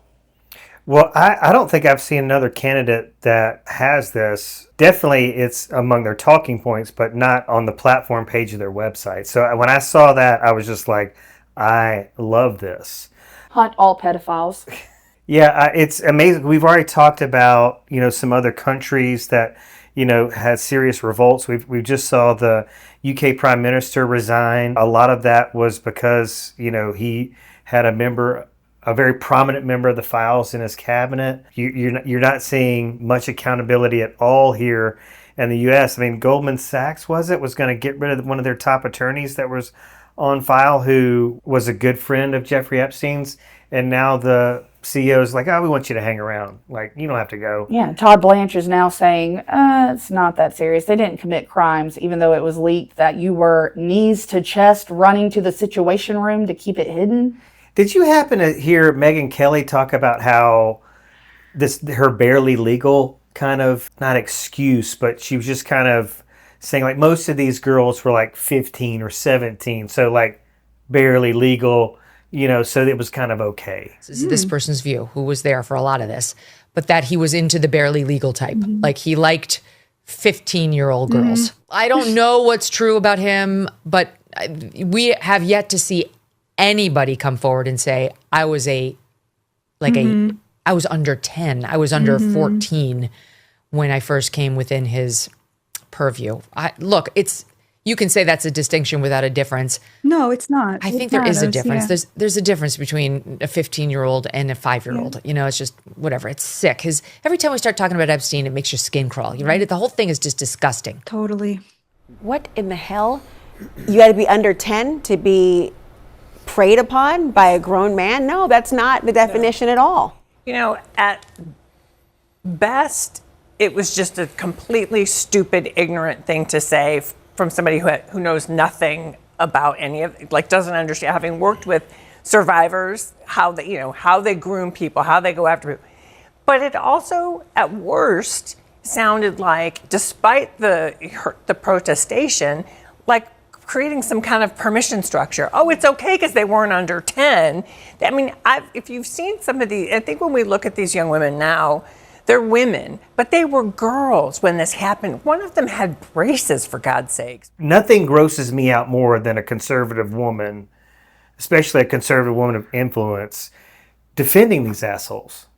Well, I don't think I've seen another candidate that has this. Definitely it's among their talking points, but not on the platform page of their website. So when I saw that, I was just like, I love this. Hunt all pedophiles. Yeah, it's amazing. We've already talked about, some other countries that, had serious revolts. We just saw the UK Prime Minister resign. A lot of that was because, he had a very prominent member of the files in his cabinet. You're not seeing much accountability at all here in the U.S. I mean, Goldman Sachs was going to get rid of one of their top attorneys that was on file, who was a good friend of Jeffrey Epstein's, and now the CEO is like, oh, we want you to hang around. Like, you don't have to go. Yeah, Todd Blanchard's now saying, it's not that serious. They didn't commit crimes, even though it was leaked that you were knees to chest running to the Situation Room to keep it hidden. Did you happen to hear Megyn Kelly talk about how her barely legal kind of, not excuse, but she was just kind of saying like most of these girls were like 15 or 17, so like barely legal, so it was kind of okay. This is this person's view, who was there for a lot of this, but that he was into the barely legal type. Mm-hmm. Like he liked 15-year-old girls. Mm-hmm. I don't know what's true about him, but we have yet to see anybody come forward and say, I was I was under 10, I was under 14 when I first came within his purview. You can say that's a distinction without a difference. No, it's not. I think there is a difference. Yeah. There's a difference between a 15-year-old and a 5-year-old. Yeah. It's just whatever. It's sick. Every time we start talking about Epstein, it makes your skin crawl, right? The whole thing is just disgusting. Totally. What in the hell? You got to be under 10 to be preyed upon by a grown man? No, that's not the definition at all. At best, it was just a completely stupid, ignorant thing to say from somebody who knows nothing about any of it, like doesn't understand, having worked with survivors, how they groom people, how they go after people. But it also, at worst, sounded like, despite the protestation, like creating some kind of permission structure. Oh, it's okay because they weren't under 10. I mean, if you've seen some of I think when we look at these young women now, they're women, but they were girls when this happened. One of them had braces, for God's sakes. Nothing grosses me out more than a conservative woman, especially a conservative woman of influence, defending these assholes,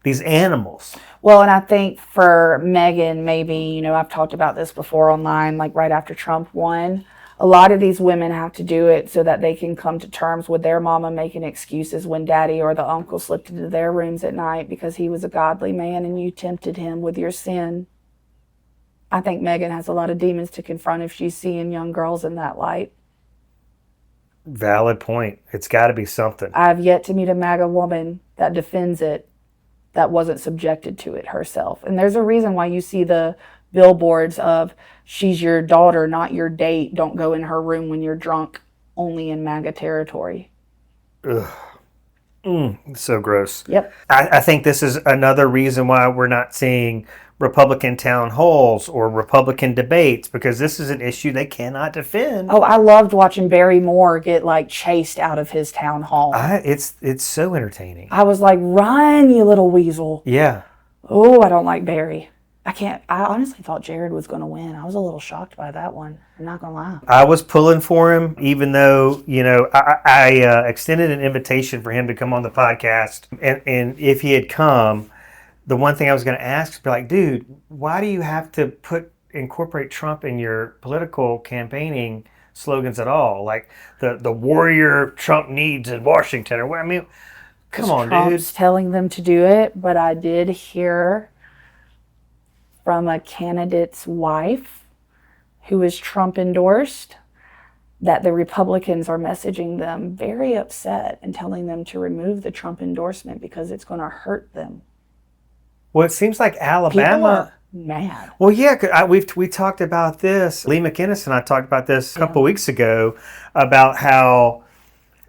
these animals. Well, and I think for Meghan, maybe, I've talked about this before online, like right after Trump won, a lot of these women have to do it so that they can come to terms with their mama making excuses when daddy or the uncle slipped into their rooms at night because he was a godly man and you tempted him with your sin. I think Meghan has a lot of demons to confront if she's seeing young girls in that light. Valid point. It's got to be something. I've yet to meet a MAGA woman that defends it that wasn't subjected to it herself. And there's a reason why you see the billboards of she's your daughter, not your date. Don't go in her room when you're drunk, only in MAGA territory. Ugh. So gross. Yep. I think this is another reason why we're not seeing Republican town halls or Republican debates, because this is an issue they cannot defend. Oh, I loved watching Barry Moore get chased out of his town hall. It's so entertaining. I was like, run, you little weasel. Yeah. Oh, I don't like Barry. I honestly thought Jared was going to win. I was a little shocked by that one. I'm not going to lie. I was pulling for him, even though, I extended an invitation for him to come on the podcast. And if he had come, the one thing I was going to ask is be like, dude, why do you have to incorporate Trump in your political campaigning slogans at all? Like the warrior Trump needs in Washington, or I mean, come on, Trump's dude. telling them to do it, but I did hear from a candidate's wife who is Trump endorsed that the Republicans are messaging them very upset and telling them to remove the Trump endorsement because it's going to hurt them. Well, it seems like People Alabama. are mad. Well, yeah, we talked about this. Lee McInnes and I talked about this a couple weeks ago about how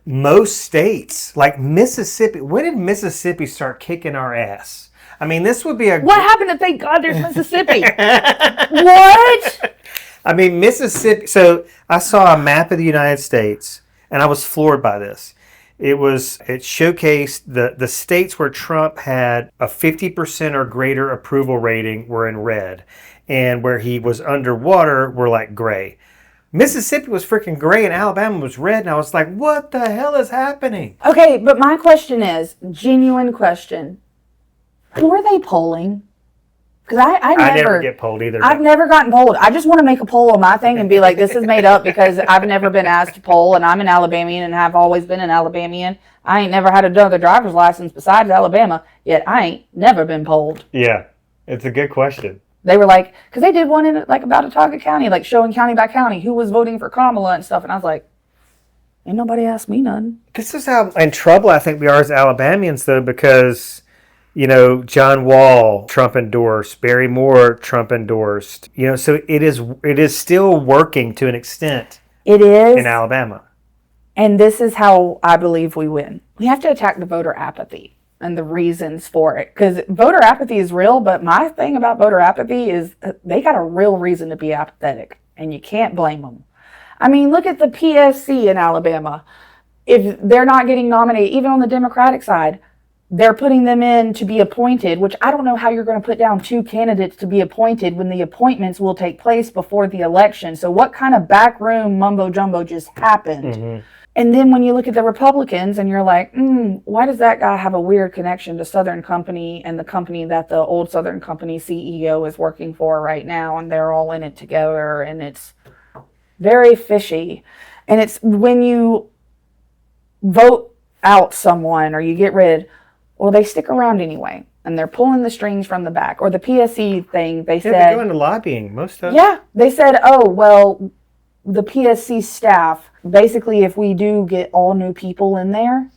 most states, like Mississippi, when did Mississippi start kicking our ass? I mean, this would be What happened to thank God there's Mississippi? What? I mean, Mississippi. So I saw a map of the United States, and I was floored by this. It showcased the states where Trump had a 50% or greater approval rating were in red, and where he was underwater were like gray. Mississippi was freaking gray and Alabama was red, and I was like, what the hell is happening? Okay, but my question is, genuine question. Who are they polling? Because I never get polled either. I've never gotten polled. I just want to make a poll on my thing and be like, this is made up because I've never been asked to poll, and I'm an Alabamian and have always been an Alabamian. I ain't never had another driver's license besides Alabama, yet I ain't never been polled. Yeah, it's a good question. They were like, because they did one in about Autauga County, like showing county by county who was voting for Kamala and stuff, and I was like, ain't nobody asked me none. This is how in trouble I think we are as Alabamians, though, because John Wall, Trump endorsed, Barry Moore, Trump endorsed. So it is still working to an extent. It is in Alabama. And this is how I believe we win. We have to attack the voter apathy and the reasons for it. Because voter apathy is real, but my thing about voter apathy is they got a real reason to be apathetic, and you can't blame them. I mean, look at the PSC in Alabama. If they're not getting nominated, even on the Democratic side, they're putting them in to be appointed, which I don't know how you're going to put down two candidates to be appointed when the appointments will take place before the election. So what kind of backroom mumbo jumbo just happened? Mm-hmm. And then when you look at the Republicans and you're like, why does that guy have a weird connection to Southern Company and the company that the old Southern Company CEO is working for right now, and they're all in it together, and it's very fishy. And it's when you vote out someone or you get rid, well, they stick around anyway, and they're pulling the strings from the back. Or the PSC thing, they said... they go into lobbying, most of them. Yeah, they said, the PSC staff, basically, if we do get all new people in there,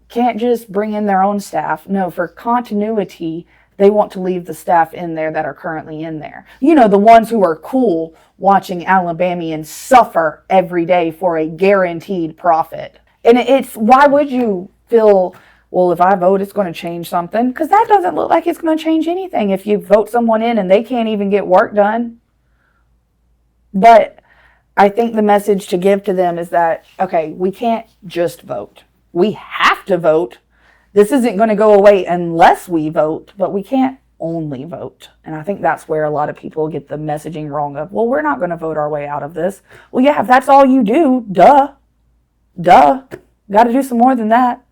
can't just bring in their own staff. No, for continuity, They want to leave the staff in there that are currently in there. You know, the ones who are cool watching Alabamians suffer every day for a guaranteed profit. And it's, why would you feel, well, if I vote, it's going to change something? Because that doesn't look like it's going to change anything if you vote someone in and they can't even get work done. But I think the message to give to them is that, okay, we can't just vote. We have to vote. This isn't going to go away unless we vote, but we can't only vote. And I think that's where a lot of people get the messaging wrong of, well, we're not going to vote our way out of this. Well, yeah, if that's all you do, duh. Got to do some more than that.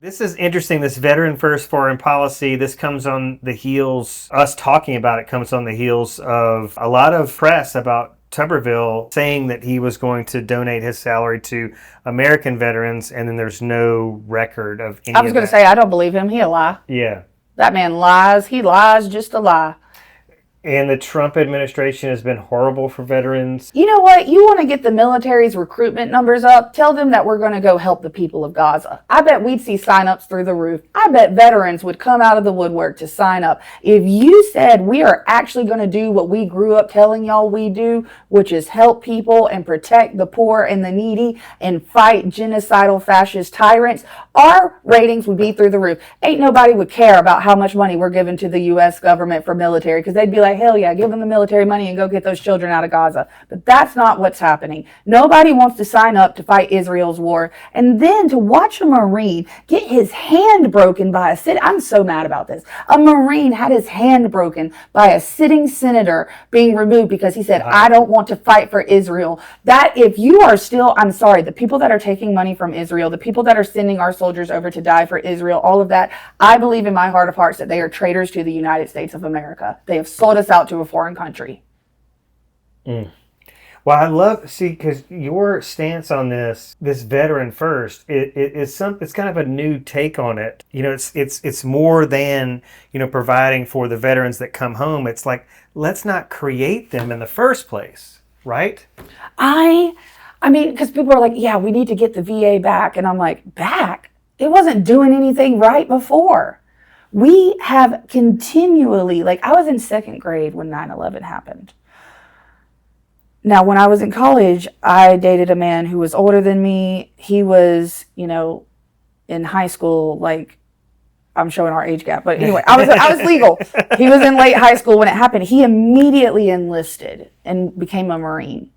This is interesting, this veteran first foreign policy. This comes on the heels, us talking about it comes on the heels of a lot of press about Tuberville saying that he was going to donate his salary to American veterans, and then there's no record of any I was going to say, I don't believe him. He'll lie. Yeah. That man lies. He lies just to lie. And the Trump administration has been horrible for veterans. You know what? You want to get the military's recruitment numbers up? Tell them that we're going to go help the people of Gaza. I bet we'd see signups through the roof. I bet veterans would come out of the woodwork to sign up. If you said we are actually going to do what we grew up telling y'all we do, which is help people and protect the poor and the needy and fight genocidal fascist tyrants, our ratings would be through the roof. Ain't nobody would care about how much money we're giving to the U.S. government for military, because they'd be like, hell yeah, give them the military money and go get those children out of Gaza. But that's not what's happening. Nobody wants to sign up to fight Israel's war. And then to watch a Marine get his hand broken by a I'm so mad about this. A Marine had his hand broken by a sitting senator being removed because he said, I don't want to fight for Israel. That, if you are still, I'm sorry, the people that are taking money from Israel, the people that are sending our soldiers over to die for Israel, all of that, I believe in my heart of hearts that they are traitors to the United States of America. They have sold us out to a foreign country. Well, I love, because your stance on this veteran first, it's kind of a new take on it. You know, it's more than, you know, providing for the veterans that come home. It's like, let's not create them in the first place, right? I mean, because people are like, yeah, we need to get the VA back. And I'm like, back? It wasn't doing anything right before. We have continually, like, I was in second grade when 9/11 happened. Now, when I was in college, I dated a man who was older than me. He was, you know, in high school, like, I'm showing our age gap. But anyway, I was legal. He was in late high school when it happened. He immediately enlisted and became a Marine.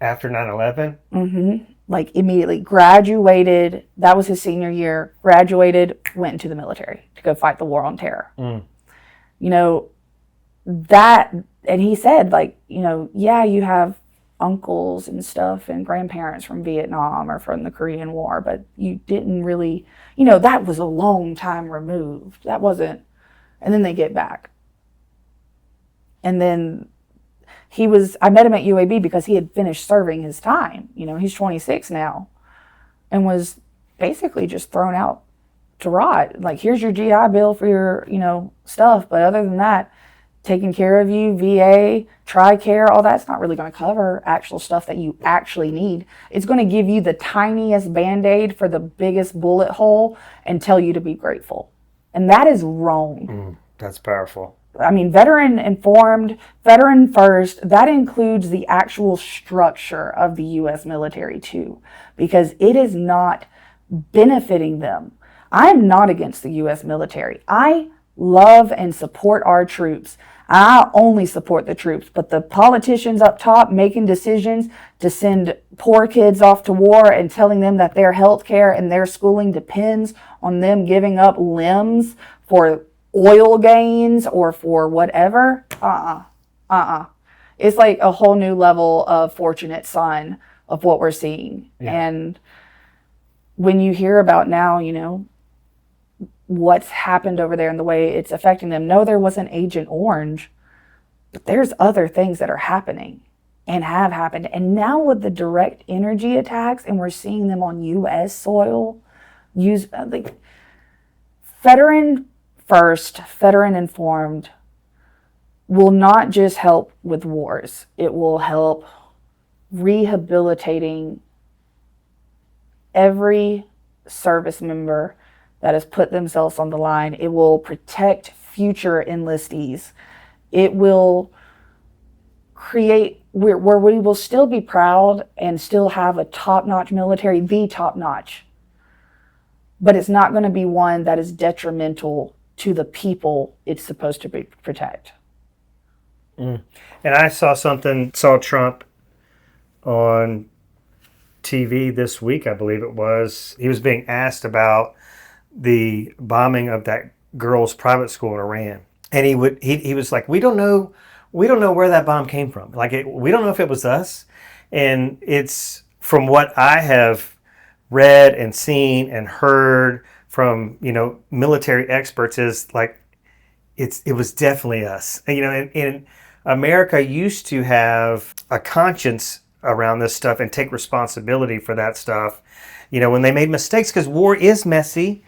After 9/11? Mm-hmm. Like, immediately graduated. That was his senior year. Graduated, went into the military to go fight the war on terror. You know, that, and he said, like, you know, yeah, you have uncles and stuff and grandparents from Vietnam or from the Korean War, but you didn't really, you know, that was a long time removed. That wasn't, and then they get back. And then I met him at UAB because he had finished serving his time. You know, he's 26 now and was basically just thrown out to rot. Like, here's your GI Bill for your, you know, stuff. But other than that, taking care of you, VA, TRICARE, all that's not really going to cover actual stuff that you actually need. It's going to give you the tiniest Band-Aid for the biggest bullet hole and tell you to be grateful. And that is wrong. That's powerful. I mean, veteran informed, veteran first, that includes the actual structure of the U.S. military too, because it is not benefiting them. I'm not against the U.S. military. I love and support our troops. I only support the troops, but the politicians up top making decisions to send poor kids off to war and telling them that their health care and their schooling depends on them giving up limbs for oil gains or for whatever, it's like a whole new level of fortunate son of what we're seeing. Yeah. And when you hear about now, you know, what's happened over there and the way it's affecting them, no, there wasn't Agent Orange, but there's other things that are happening and have happened. And now with the direct energy attacks, and we're seeing them on U.S. soil, like, veteran first, veteran informed will not just help with wars. It will help rehabilitating every service member that has put themselves on the line. It will protect future enlistees. It will create where we will still be proud and still have a top-notch military, the top-notch. But it's not going to be one that is detrimental to the people it's supposed to protect. And I saw Trump on TV this week, I believe it was. He was being asked about the bombing of that girls' private school in Iran. And he was like, we don't know where that bomb came from. Like, we don't know if it was us. And it's, from what I have read and seen and heard from, military experts, is like, it was definitely us. And, in America used to have a conscience around this stuff and take responsibility for that stuff. When they made mistakes, because war is messy,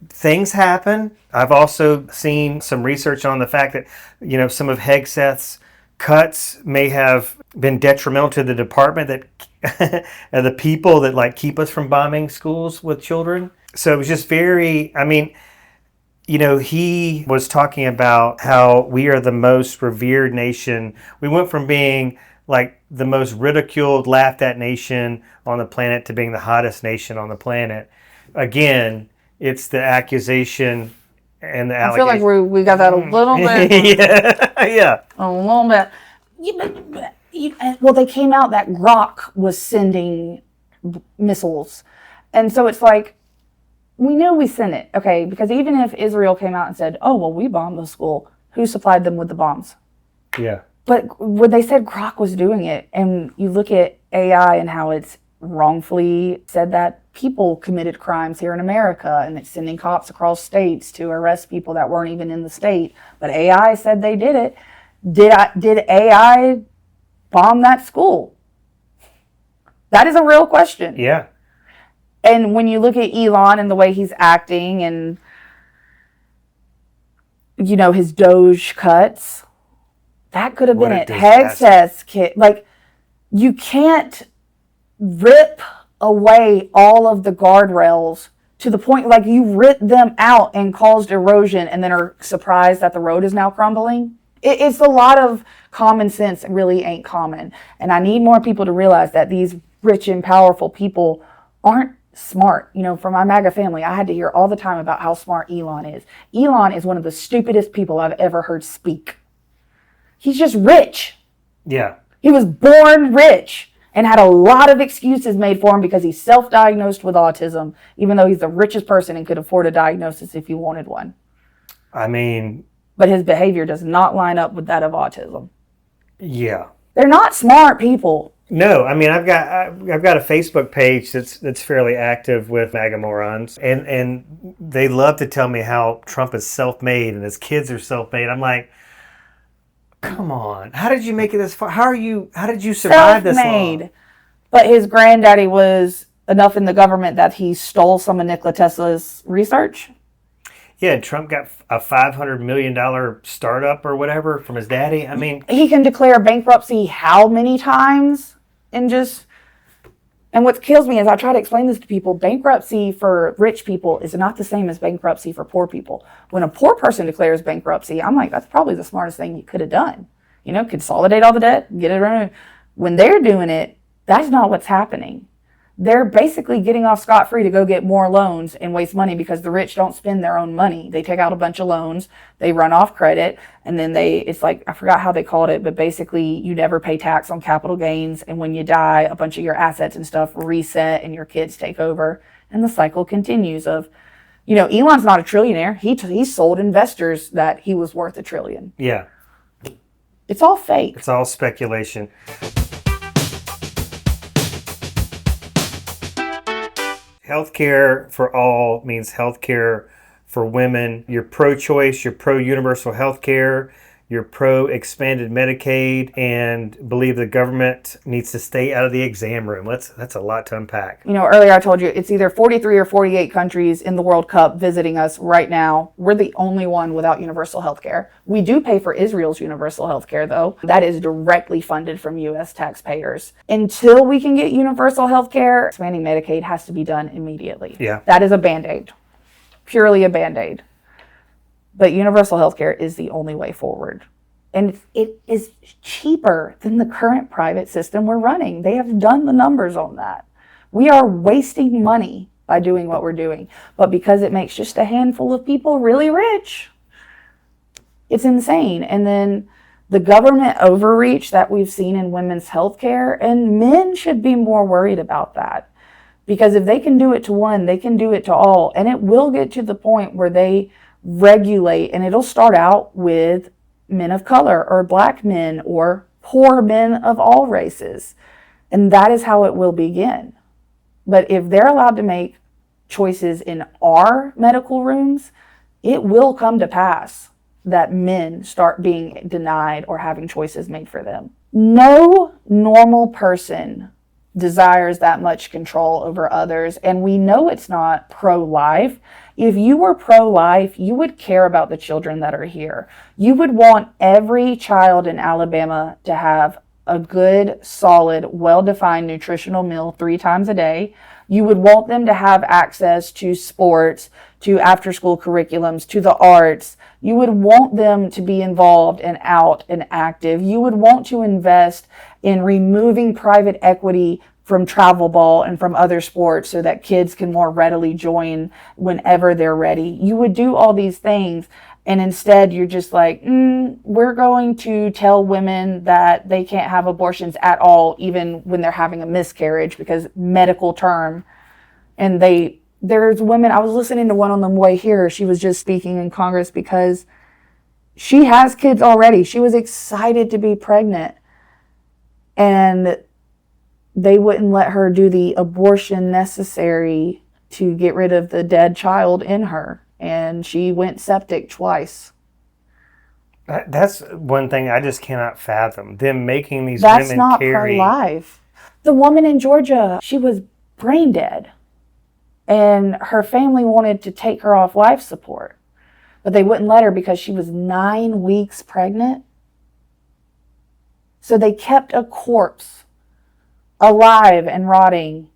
things happen. I've also seen some research on the fact that, some of Hegseth's cuts may have been detrimental to the department that and the people that keep us from bombing schools with children. So it was just very, he was talking about how we are the most revered nation. We went from being like the most ridiculed, laughed at nation on the planet to being the hottest nation on the planet. Again, it's the accusation and the allegation. I feel like we got that a little bit. Yeah. A little bit. Well, they came out that Grok was sending missiles. And so it's like, we knew we sent it, okay? Because even if Israel came out and said, oh, well, we bombed the school, who supplied them with the bombs? Yeah. But when they said Grok was doing it, and you look at AI and how it's wrongfully said that people committed crimes here in America, and it's sending cops across states to arrest people that weren't even in the state, but AI said they did it. Did AI bomb that school? That is a real question. Yeah. And when you look at Elon and the way he's acting and, his Doge cuts, that could have been it. Hegseth's kid. Like, you can't rip away all of the guardrails to the point, like, you ripped them out and caused erosion and then are surprised that the road is now crumbling. It's a lot of common sense that really ain't common. And I need more people to realize that these rich and powerful people aren't smart. For my MAGA family, I had to hear all the time about how smart Elon is. Elon is one of the stupidest people I've ever heard speak. He's just rich. Yeah. He was born rich and had a lot of excuses made for him because he's self-diagnosed with autism, even though he's the richest person and could afford a diagnosis if he wanted one. But his behavior does not line up with that of autism. Yeah. They're not smart people. No, I've got a Facebook page that's fairly active with MAGA morons, and they love to tell me how Trump is self-made and his kids are self-made. I'm like, come on, how did you make it this far? How did you survive this long? But his granddaddy was enough in the government that he stole some of Nikola Tesla's research. Yeah, and Trump got a $500 million startup or whatever from his daddy. He can declare bankruptcy how many times? And what kills me is I try to explain this to people. Bankruptcy for rich people is not the same as bankruptcy for poor people. When a poor person declares bankruptcy, I'm like, that's probably the smartest thing you could have done. Consolidate all the debt, get it around. When they're doing it, that's not what's happening. They're basically getting off scot-free to go get more loans and waste money because the rich don't spend their own money. They take out a bunch of loans, they run off credit, and then it's like, I forgot how they called it, but basically you never pay tax on capital gains, and when you die, a bunch of your assets and stuff reset and your kids take over, and the cycle continues of, Elon's not a trillionaire. He sold investors that he was worth $1 trillion. Yeah. It's all fake. It's all speculation. Healthcare for all means healthcare for women. You're pro-choice, you're pro-universal healthcare, you're pro expanded Medicaid, and believe the government needs to stay out of the exam room. That's a lot to unpack. You know, earlier I told you it's either 43 or 48 countries in the World Cup visiting us right now. We're the only one without universal health care. We do pay for Israel's universal health care, though. That is directly funded from U.S. taxpayers. Until we can get universal health care, expanding Medicaid has to be done immediately. Yeah. That is a Band-Aid, purely a Band-Aid. But universal health care is the only way forward. And it is cheaper than the current private system we're running. They have done the numbers on that. We are wasting money by doing what we're doing. But because it makes just a handful of people really rich, it's insane. And then the government overreach that we've seen in women's health care, and men should be more worried about that. Because if they can do it to one, they can do it to all. And it will get to the point where they regulate, and it'll start out with men of color or black men or poor men of all races. And that is how it will begin. But if they're allowed to make choices in our medical rooms, it will come to pass that men start being denied or having choices made for them. No normal person desires that much control over others, and we know it's not pro-life. If you were pro-life, you would care about the children that are here. You would want every child in Alabama to have a good, solid, well-defined nutritional meal 3 times a day. You would want them to have access to sports, to after-school curriculums, to the arts. You would want them to be involved and out and active. You would want to invest in removing private equity from travel ball and from other sports so that kids can more readily join whenever they're ready. You would do all these things, and instead you're just like, we're going to tell women that they can't have abortions at all, even when they're having a miscarriage, because medical term. And there's women, I was listening to one on the way here, she was just speaking in Congress because she has kids already. She was excited to be pregnant, and they wouldn't let her do the abortion necessary to get rid of the dead child in her. And she went septic twice. That's one thing I just cannot fathom. Them making these That's women not carry... pro-life. The woman in Georgia, she was brain dead. And her family wanted to take her off life support. But they wouldn't let her because she was 9 weeks pregnant. So they kept a corpse alive and rotting,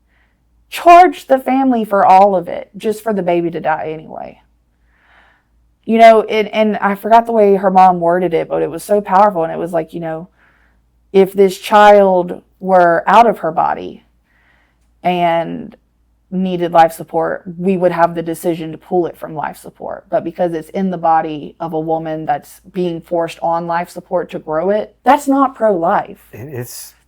charged the family for all of it, just for the baby to die anyway. You know, and I forgot the way her mom worded it, but it was so powerful. And it was like, you know, if this child were out of her body and needed life support, we would have the decision to pull it from life support. But because it's in the body of a woman that's being forced on life support to grow it, that's not pro-life.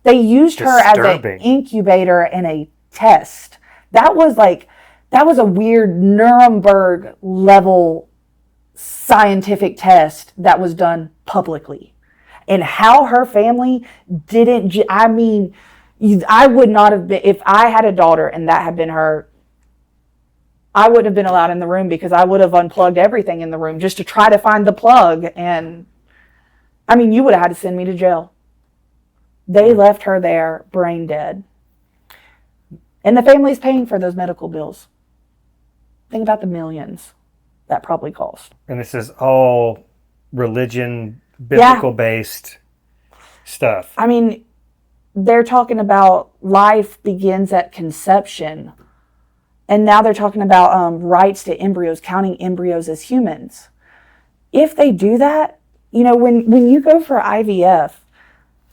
They used her as an incubator and a test. That was a weird Nuremberg level scientific test that was done publicly. And how her family didn't, I would not have been, if I had a daughter and that had been her, I wouldn't have been allowed in the room because I would have unplugged everything in the room just to try to find the plug. And you would have had to send me to jail. They left her there brain dead. And the family's paying for those medical bills. Think about the millions that probably cost. And this is all religion, biblical-based stuff. They're talking about life begins at conception. And now they're talking about rights to embryos, counting embryos as humans. If they do that, when you go for IVF,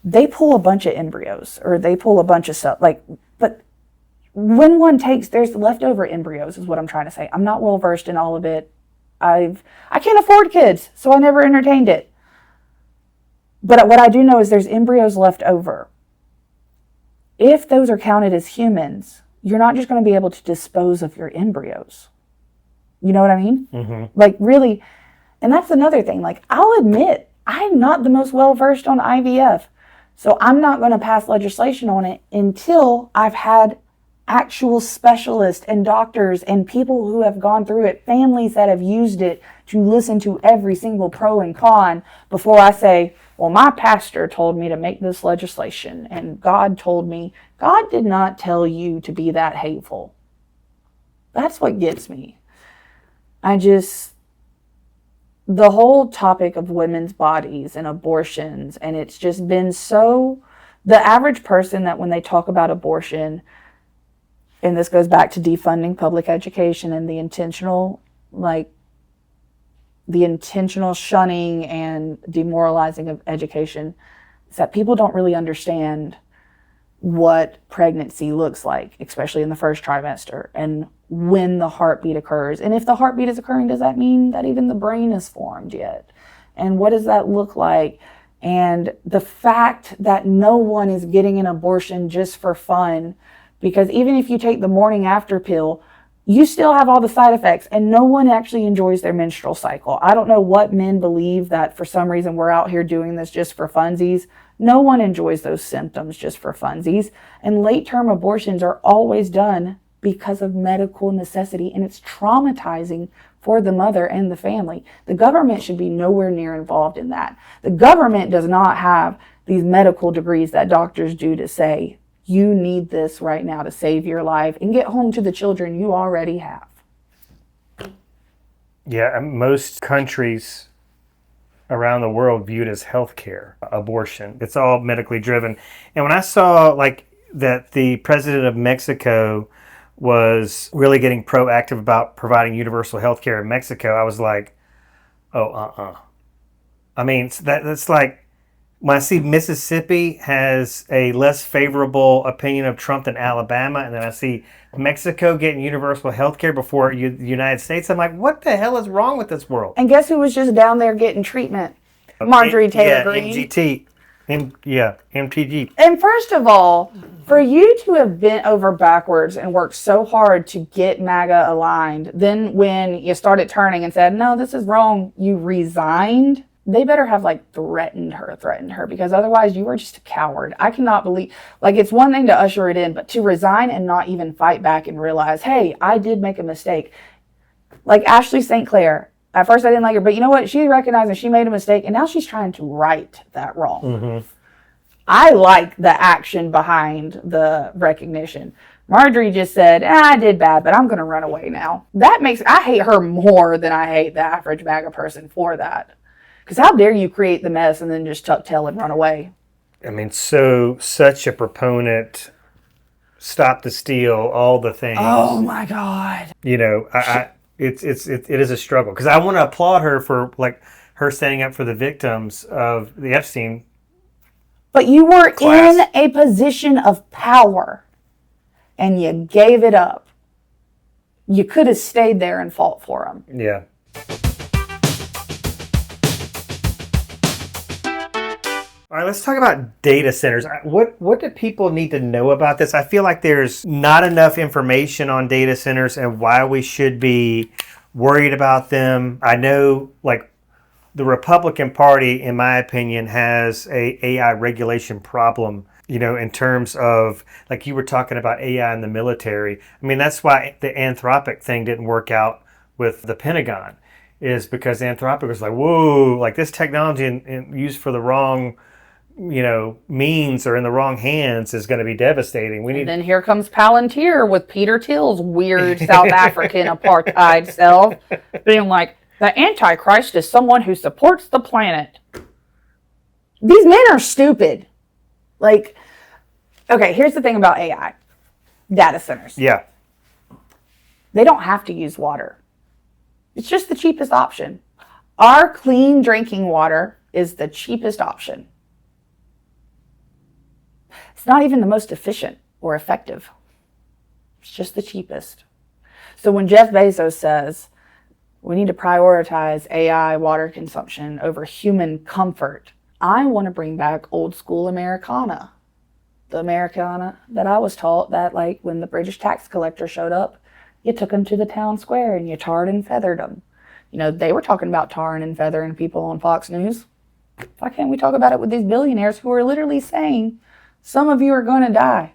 they pull a bunch of embryos or they pull a bunch of stuff. But when one takes, there's leftover embryos is what I'm trying to say. I'm not well versed in all of it. I can't afford kids, so I never entertained it. But what I do know is there's embryos left over. If those are counted as humans, you're not just going to be able to dispose of your embryos. You know what I mean? Mm-hmm. Really, and that's another thing. I'll admit, I'm not the most well-versed on IVF. So I'm not going to pass legislation on it until I've had actual specialists and doctors and people who have gone through it, families that have used it to listen to every single pro and con before I say, well, my pastor told me to make this legislation and God told me. God did not tell you to be that hateful. That's what gets me. The whole topic of women's bodies and abortions, and it's just been so, the average person that when they talk about abortion, and this goes back to defunding public education and the intentional shunning and demoralizing of education, is that people don't really understand what pregnancy looks like, especially in the first trimester, and when the heartbeat occurs. And if the heartbeat is occurring, does that mean that even the brain is formed yet? And what does that look like? And the fact that no one is getting an abortion just for fun, because even if you take the morning after pill, you still have all the side effects, and no one actually enjoys their menstrual cycle. I don't know what men believe that for some reason we're out here doing this just for funsies. No one enjoys those symptoms just for funsies. And late-term abortions are always done because of medical necessity, and it's traumatizing for the mother and the family. The government should be nowhere near involved in that. The government does not have these medical degrees that doctors do to say, you need this right now to save your life and get home to the children you already have. Yeah, most countries around the world view it as healthcare, abortion. It's all medically driven. And when I saw that the president of Mexico was really getting proactive about providing universal health care in Mexico, I was like, I mean, that's like, when I see Mississippi has a less favorable opinion of Trump than Alabama, and then I see Mexico getting universal health care before the United States, I'm like, what the hell is wrong with this world? And guess who was just down there getting treatment? Marjorie Taylor Greene. MGT. MTG. And first of all, for you to have bent over backwards and worked so hard to get MAGA aligned, then when you started turning and said, no, this is wrong, you resigned, they better have threatened her, because otherwise you are just a coward. I cannot believe, it's one thing to usher it in, but to resign and not even fight back and realize, hey, I did make a mistake. Like Ashley St. Clair, at first I didn't like her, but you know what? She recognized that she made a mistake, and now she's trying to right that wrong. Mm-hmm. I like the action behind the recognition. Marjorie just said, I did bad, but I'm going to run away now. I hate her more than I hate the average MAGA person for that. Because how dare you create the mess and then just tuck tail and run away? I mean, such a proponent, stop the steal, all the things. Oh my God. You know, it is a struggle. Because I want to applaud her for her standing up for the victims of the Epstein. But you were class. in a position of power and you gave it up. You could have stayed there and fought for them. Yeah. All right, let's talk about data centers. What do people need to know about this? I feel like there's not enough information on data centers and why we should be worried about them. I know, the Republican Party, in my opinion, has a AI regulation problem, in terms of, you were talking about AI in the military. I mean, that's why the Anthropic thing didn't work out with the Pentagon, is because Anthropic was like, whoa, this technology used for the wrong means or in the wrong hands is going to be devastating. And then here comes Palantir with Peter Thiel's weird South African apartheid self being like, the Antichrist is someone who supports the planet. These men are stupid. Okay, here's the thing about AI. Data centers. Yeah. They don't have to use water. It's just the cheapest option. Our clean drinking water is the cheapest option. It's not even the most efficient or effective. It's just the cheapest. So when Jeff Bezos says we need to prioritize AI water consumption over human comfort, I want to bring back old school Americana. The Americana that I was taught that when the British tax collector showed up, you took them to the town square and you tarred and feathered them. They were talking about tarring and feathering people on Fox News. Why can't we talk about it with these billionaires who are literally saying, some of you are going to die?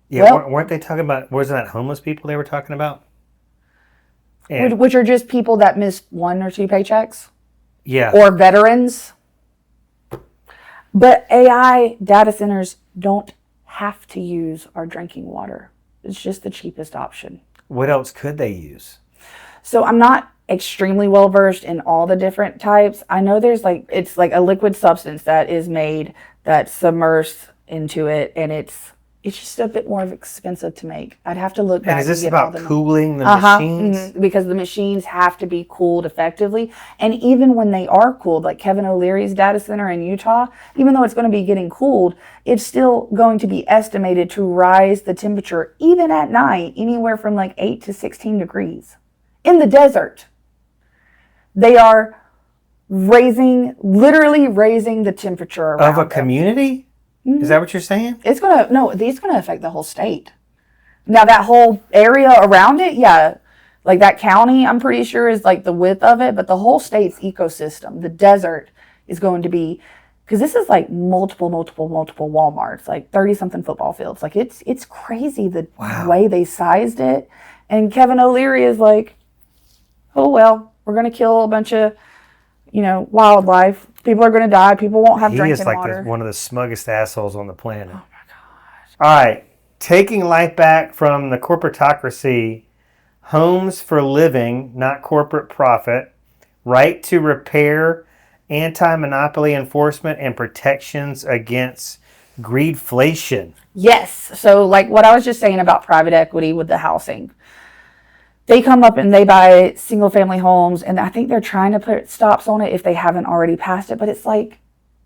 Yeah, weren't they talking about, wasn't that homeless people they were talking about? And, which are just people that miss 1 or 2 paychecks yeah. or veterans. But AI data centers don't have to use our drinking water. It's just the cheapest option. What else could they use? So I'm not extremely well versed in all the different types. I know there's it's like a liquid substance that is made that's submersed into it, and it's just a bit more expensive to make. I'd have to look back. And is this and get all about the cooling the machines? Because the machines have to be cooled effectively. And even when they are cooled, like Kevin O'Leary's data center in Utah, even though it's going to be getting cooled, it's still going to be estimated to rise the temperature, even at night, anywhere from like 8 to 16 degrees. In the desert, they are literally raising the temperature around Of a them. community? Is that what you're saying? It's going to affect the whole state. Now that whole area around it, yeah, like that county, I'm pretty sure is like the width of it, but the whole state's ecosystem, the desert is going to be, because this is like multiple Walmarts, like 30 something football fields. Like it's crazy the way they sized it. And Kevin O'Leary is like, oh, well, we're going to kill a bunch of, wildlife. People are going to die. People won't have drinking He is like water. one of the smuggest assholes on the planet. Oh my gosh. All right. Taking life back from the corporatocracy, homes for living, not corporate profit, right to repair, anti-monopoly enforcement, and protections against greedflation. Yes. So like what I was just saying about private equity with the housing. They come up and they buy single family homes, and I think they're trying to put stops on it if they haven't already passed it, but it's like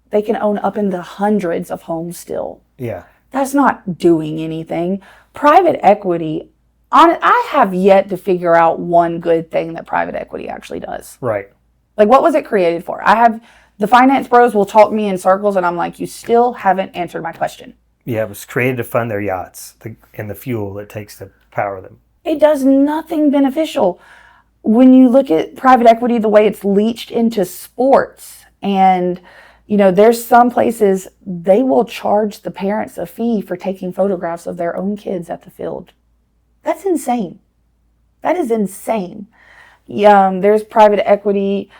they can own up in the hundreds of homes still. Yeah. That's not doing anything. Private equity, I have yet to figure out one good thing that private equity actually does. Right. Like, what was it created for? The finance bros will talk me in circles, and I'm like, you still haven't answered my question. Yeah, it was created to fund their yachts and the fuel it takes to power them. It does nothing beneficial. When you look at private equity, the way it's leached into sports, and there's some places they will charge the parents a fee for taking photographs of their own kids at the field. That's insane. That is insane. There's private equity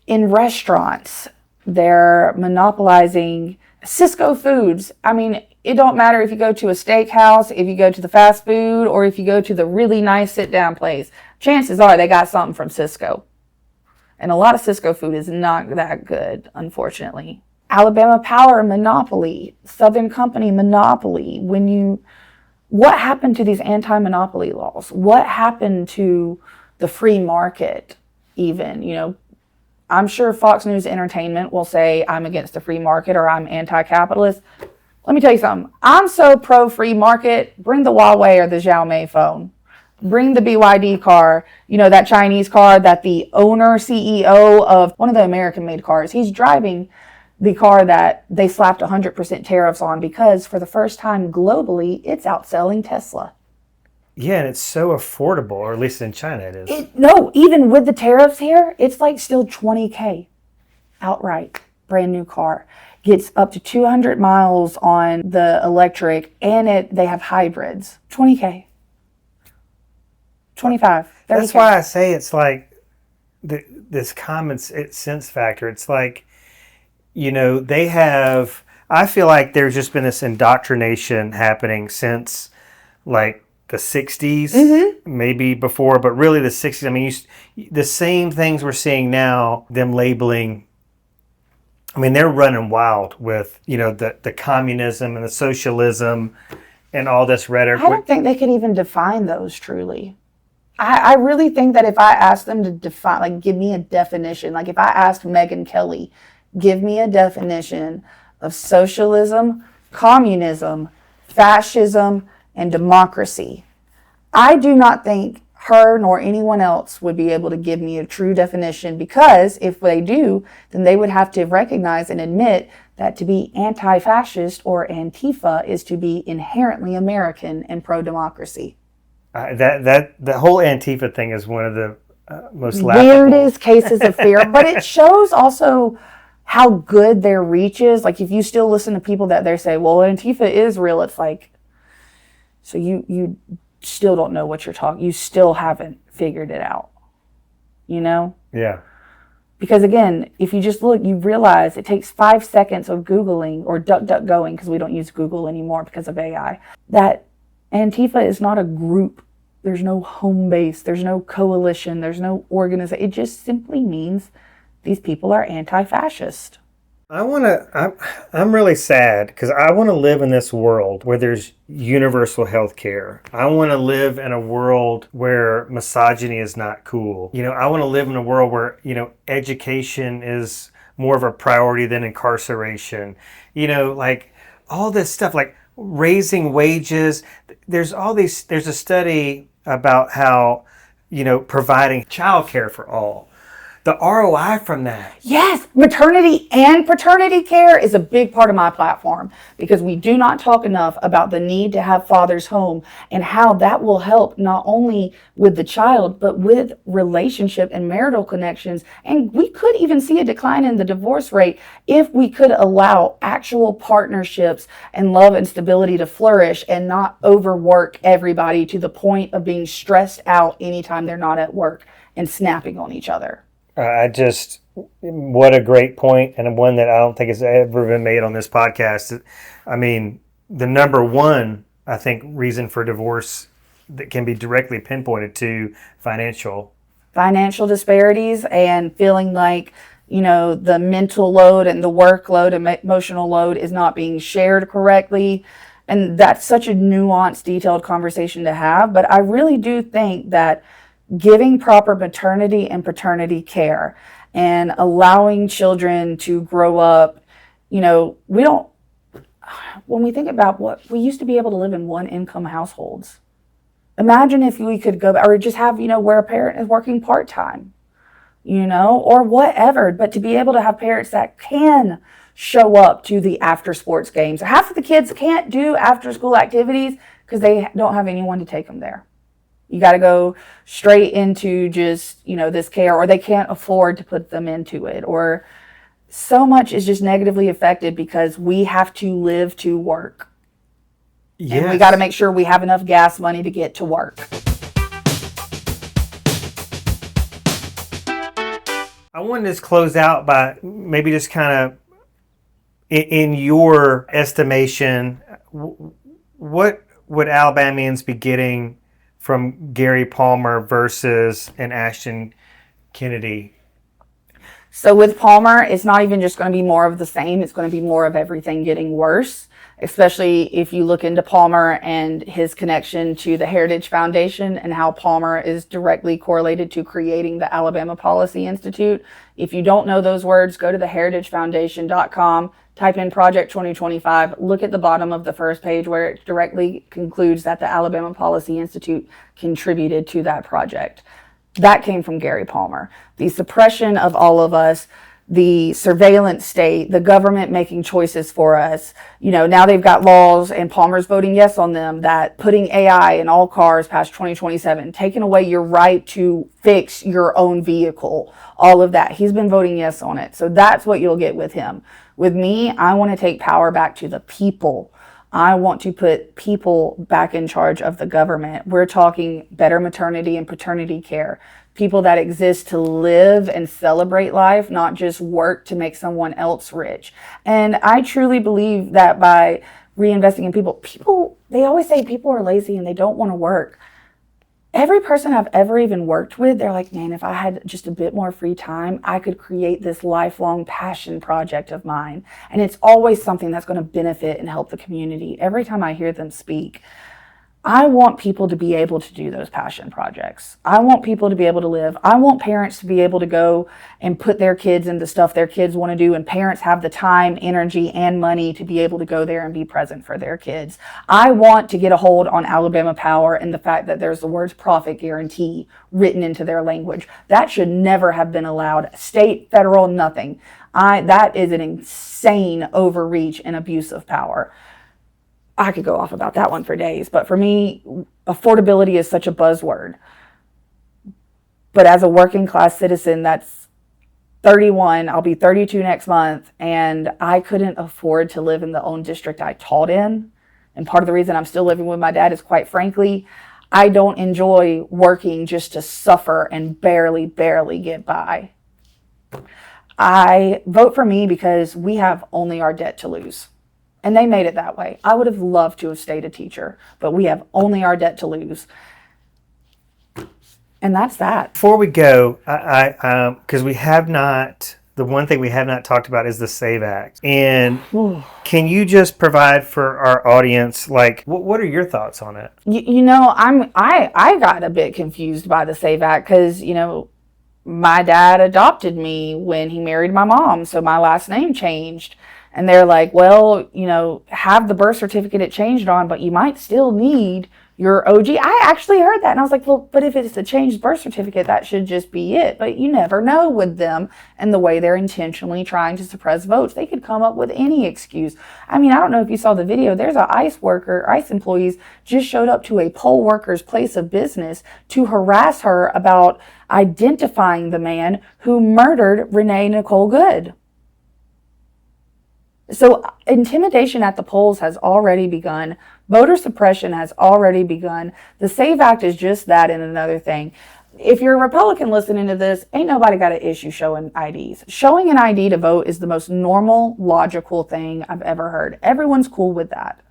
in restaurants. They're monopolizing Cisco Foods. I mean, it don't matter if you go to a steakhouse, if you go to the fast food, or if you go to the really nice sit-down place. Chances are they got something from Cisco. And a lot of Cisco food is not that good, unfortunately. Alabama Power monopoly, Southern Company monopoly. What happened to these anti-monopoly laws? What happened to the free market even? I'm sure Fox News Entertainment will say I'm against the free market or I'm anti-capitalist. Let me tell you something. I'm so pro-free market. Bring the Huawei or the Xiaomi phone. Bring the BYD car, that Chinese car that the owner, CEO of one of the American-made cars, he's driving the car that they slapped 100% tariffs on because for the first time globally, it's outselling Tesla. Yeah, and it's so affordable, or at least in China it is. No, even with the tariffs here, it's like still $20K outright, brand new car. Gets up to 200 miles on the electric, and they have hybrids. $20K. 25, 30K. That's why I say it's like this common sense factor. It's like, they have, I feel like there's just been this indoctrination happening since like the 60s, maybe before, but really the 60s. I mean, the same things we're seeing now, them labeling, they're running wild with, the communism and the socialism and all this rhetoric. I don't think they could even define those truly. I really think that if I asked them to define, like, give me a definition, like if I asked Megyn Kelly, give me a definition of socialism, communism, fascism, and democracy, I do not think her nor anyone else would be able to give me a true definition, because if they do, then they would have to recognize and admit that to be anti-fascist or Antifa is to be inherently American and pro-democracy. The whole Antifa thing is one of the most laughable. Weirdest cases of fear, but it shows also how good their reach is. Like if you still listen to people that they say, well, Antifa is real, it's like, so you still don't know what you're talking. You still haven't figured it out, you know? Yeah. Because again, if you just look, you realize it takes 5 seconds of Googling or DuckDuckGoing, because we don't use Google anymore because of AI, that Antifa is not a group. There's no home base. There's no coalition. There's no organization. It just simply means these people are anti-fascist. I'm really sad because I want to live in this world where there's universal health care. I want to live in a world where misogyny is not cool. I want to live in a world where, education is more of a priority than incarceration. Like all this stuff, like raising wages. There's a study about how, providing childcare for all. The ROI from that. Yes, maternity and paternity care is a big part of my platform, because we do not talk enough about the need to have fathers home and how that will help not only with the child, but with relationship and marital connections. And we could even see a decline in the divorce rate if we could allow actual partnerships and love and stability to flourish and not overwork everybody to the point of being stressed out anytime they're not at work and snapping on each other. What a great point, and one that I don't think has ever been made on this podcast. I mean, the number one, I think, reason for divorce that can be directly pinpointed to financial disparities, and feeling like, the mental load and the workload and emotional load is not being shared correctly. And that's such a nuanced, detailed conversation to have. But I really do think that giving proper maternity and paternity care and allowing children to grow up, when we think about what we used to be able to live in one income households. Imagine if we could go, or just have, where a parent is working part-time, or whatever, but to be able to have parents that can show up to the after sports games. Half of the kids can't do after school activities because they don't have anyone to take them there. You got to go straight into just, this care, or they can't afford to put them into it, or so much is just negatively affected because we have to live to work. Yes. And we got to make sure we have enough gas money to get to work. I want to just close out by maybe just kind of, in your estimation, what would Alabamians be getting from Gary Palmer versus an Ashtyn Kennedy? So with Palmer, it's not even just going to be more of the same. It's going to be more of everything getting worse, especially if you look into Palmer and his connection to the Heritage Foundation and how Palmer is directly correlated to creating the Alabama Policy Institute. If you don't know those words, go to theheritagefoundation.com, type in Project 2025, look at the bottom of the first page where it directly concludes that the Alabama Policy Institute contributed to that project. That came from Gary Palmer. The suppression of all of us, the surveillance state, the government making choices for us. Now they've got laws, and Palmer's voting yes on them, that putting AI in all cars past 2027, taking away your right to fix your own vehicle, all of that. He's been voting yes on it. So that's what you'll get with him. With me, I want to take power back to the people. I want to put people back in charge of the government. We're talking better maternity and paternity care. People that exist to live and celebrate life, not just work to make someone else rich. And I truly believe that by reinvesting in people, they always say people are lazy and they don't want to work. Every person I've ever even worked with, they're like, man, if I had just a bit more free time, I could create this lifelong passion project of mine. And it's always something that's going to benefit and help the community. Every time I hear them speak, I want people to be able to do those passion projects. I want people to be able to live. I want parents to be able to go and put their kids into stuff their kids want to do, and parents have the time, energy, and money to be able to go there and be present for their kids. I want to get a hold on Alabama Power and the fact that there's the words profit guarantee written into their language. That should never have been allowed. State, federal, nothing. That is an insane overreach and abuse of power. I could go off about that one for days, but for me, affordability is such a buzzword. But as a working class citizen that's 31, I'll be 32 next month, and I couldn't afford to live in the own district I taught in. And part of the reason I'm still living with my dad is, quite frankly, I don't enjoy working just to suffer and barely get by. I vote for me because we have only our debt to lose. And they made it that way. I would have loved to have stayed a teacher, but we have only our debt to lose. And that's that. Before we go, because we have not, the one thing we have not talked about is the SAVE Act. And can you just provide for our audience, like, what are your thoughts on it? You know, I got a bit confused by the SAVE Act because, you know, my dad adopted me when he married my mom, so my last name changed. And they're like, well, you know, have the birth certificate it changed on, but you might still need your OG. I actually heard that, and I was like, well, but if it's a changed birth certificate, that should just be it. But you never know with them and the way they're intentionally trying to suppress votes. They could come up with any excuse. I mean, I don't know if you saw the video. There's an ICE employees just showed up to a poll worker's place of business to harass her about identifying the man who murdered Renee Nicole Good. So intimidation at the polls has already begun. Voter suppression has already begun. The SAVE Act is just that and another thing. If you're a Republican listening to this, ain't nobody got an issue showing IDs. Showing an ID to vote is the most normal, logical thing I've ever heard. Everyone's cool with that.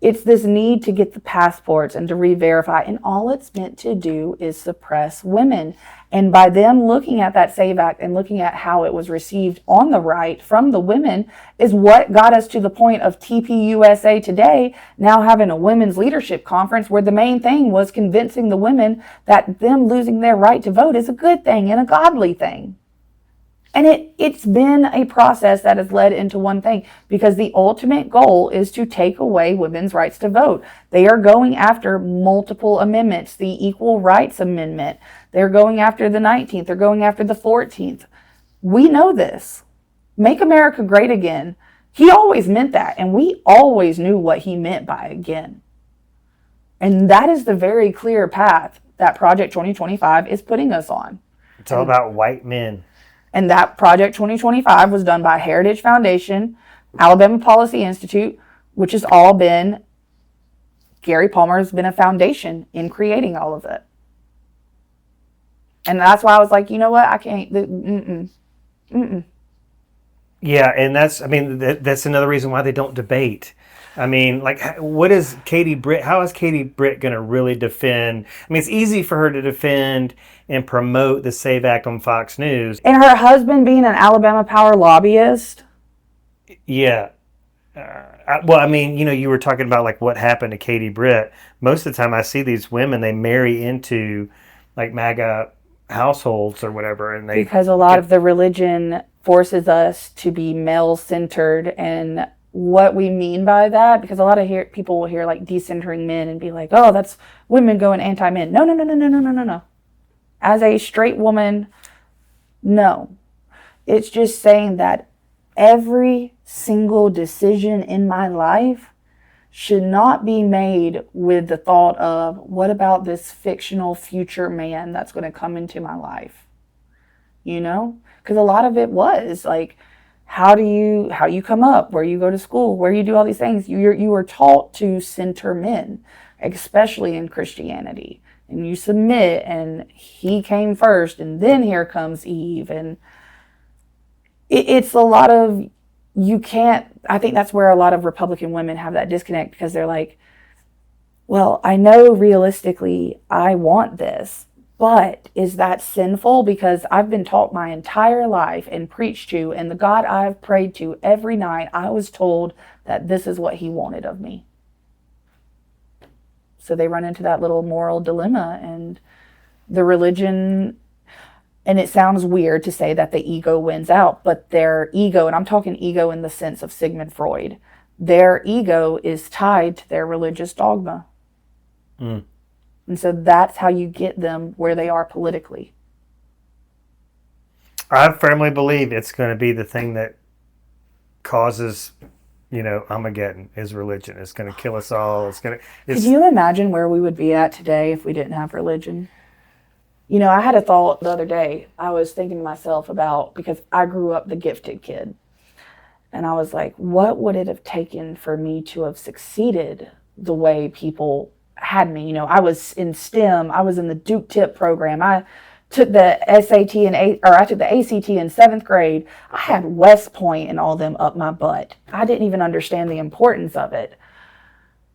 It's this need to get the passports and to re-verify, and all it's meant to do is suppress women. And by them looking at that SAVE Act and looking at how it was received on the right from the women is what got us to the point of TPUSA today, now having a women's leadership conference where the main thing was convincing the women that them losing their right to vote is a good thing and a godly thing. And it's been a process that has led into one thing, because the ultimate goal is to take away women's rights to vote. They are going after multiple amendments, the Equal Rights Amendment. They're going after the 19th. They're going after the 14th. We know this. Make America Great Again. He always meant that, and we always knew what he meant by again. And that is the very clear path that Project 2025 is putting us on. It's all about white men. And that Project 2025 was done by Heritage Foundation, Alabama Policy Institute, which has all been, Gary Palmer's been a foundation in creating all of it. And that's why I was like, you know what, I can't, Yeah, and that's another reason why they don't debate. I mean, like, how is Katie Britt going to really defend? I mean, it's easy for her to defend and promote the SAVE Act on Fox News. And her husband being an Alabama Power lobbyist. Yeah. Well, I mean, you know, you were talking about, like, what happened to Katie Britt. Most of the time I see these women, they marry into, like, MAGA households or whatever. And because a lot of the religion forces us to be male-centered, and what we mean by that, because a lot of people will hear like decentering men and be like, oh, that's women going anti-men. No. As a straight woman, no. It's just saying that every single decision in my life should not be made with the thought of, what about this fictional future man that's going to come into my life? You know? Because a lot of it was like, how you come up, where you go to school, where you do all these things. You are taught to center men, especially in Christianity. And you submit, and he came first, and then here comes Eve. And it's a lot of, I think that's where a lot of Republican women have that disconnect, because they're like, well, I know realistically I want this, but is that sinful? Because I've been taught my entire life and preached to, and the God I've prayed to every night, I was told that this is what he wanted of me. So they run into that little moral dilemma, and the religion, and it sounds weird to say that the ego wins out, but their ego, and I'm talking ego in the sense of Sigmund Freud, their ego is tied to their religious dogma. Mm. And so that's how you get them where they are politically. I firmly believe it's going to be the thing that causes, you know, Armageddon is religion. It's going to kill us all. Could you imagine where we would be at today if we didn't have religion? You know, I had a thought the other day. I was thinking to myself about, because I grew up the gifted kid. And I was like, what would it have taken for me to have succeeded the way people had me. You know, I was in STEM. I was in the Duke Tip program. I took the SAT I took the ACT in 7th grade. I had West Point and all them up my butt. I didn't even understand the importance of it.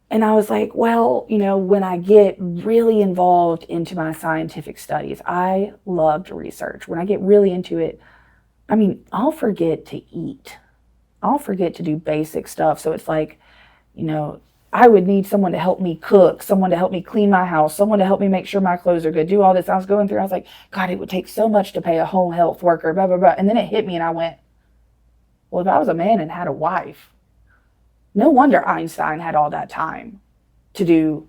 And I was like, well, you know, when I get really involved into my scientific studies, I loved research. When I get really into it, I mean, I'll forget to eat. I'll forget to do basic stuff. So it's like, you know, I would need someone to help me cook, someone to help me clean my house, someone to help me make sure my clothes are good, do all this. I was going through, I was like, God, it would take so much to pay a home health worker, blah, blah, blah. And then it hit me and I went, well, if I was a man and had a wife, no wonder Einstein had all that time to do,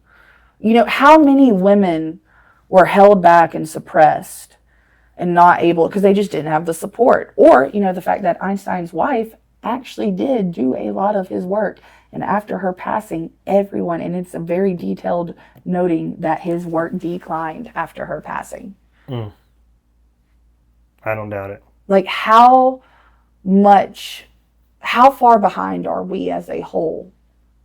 you know, how many women were held back and suppressed and not able, because they just didn't have the support. Or, you know, the fact that Einstein's wife actually did do a lot of his work. And after her passing, everyone, and it's a very detailed noting that his work declined after her passing. I don't doubt it. Like how far behind are we as a whole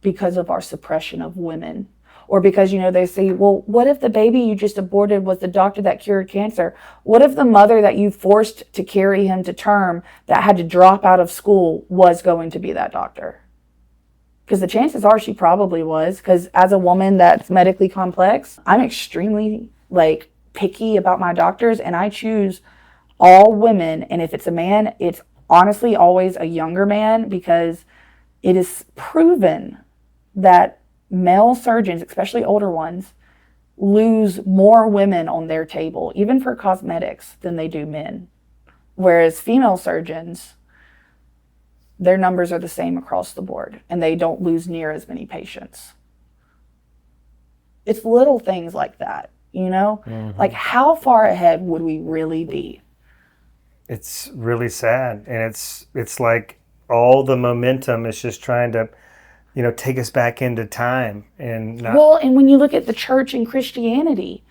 because of our suppression of women? Or because, you know, they say, well, what if the baby you just aborted was the doctor that cured cancer? What if the mother that you forced to carry him to term that had to drop out of school was going to be that doctor? Because the chances are she probably was. Because as a woman that's medically complex, I'm extremely like picky about my doctors, and I choose all women. And if it's a man, it's honestly always a younger man, because it is proven that male surgeons, especially older ones, lose more women on their table, even for cosmetics, than they do men. Whereas female surgeons, their numbers are the same across the board, and they don't lose near as many patients. It's little things like that, you know? Mm-hmm. Like, how far ahead would we really be? It's really sad. And it's like all the momentum is just trying to, you know, take us back into time. And and when you look at the church and Christianity,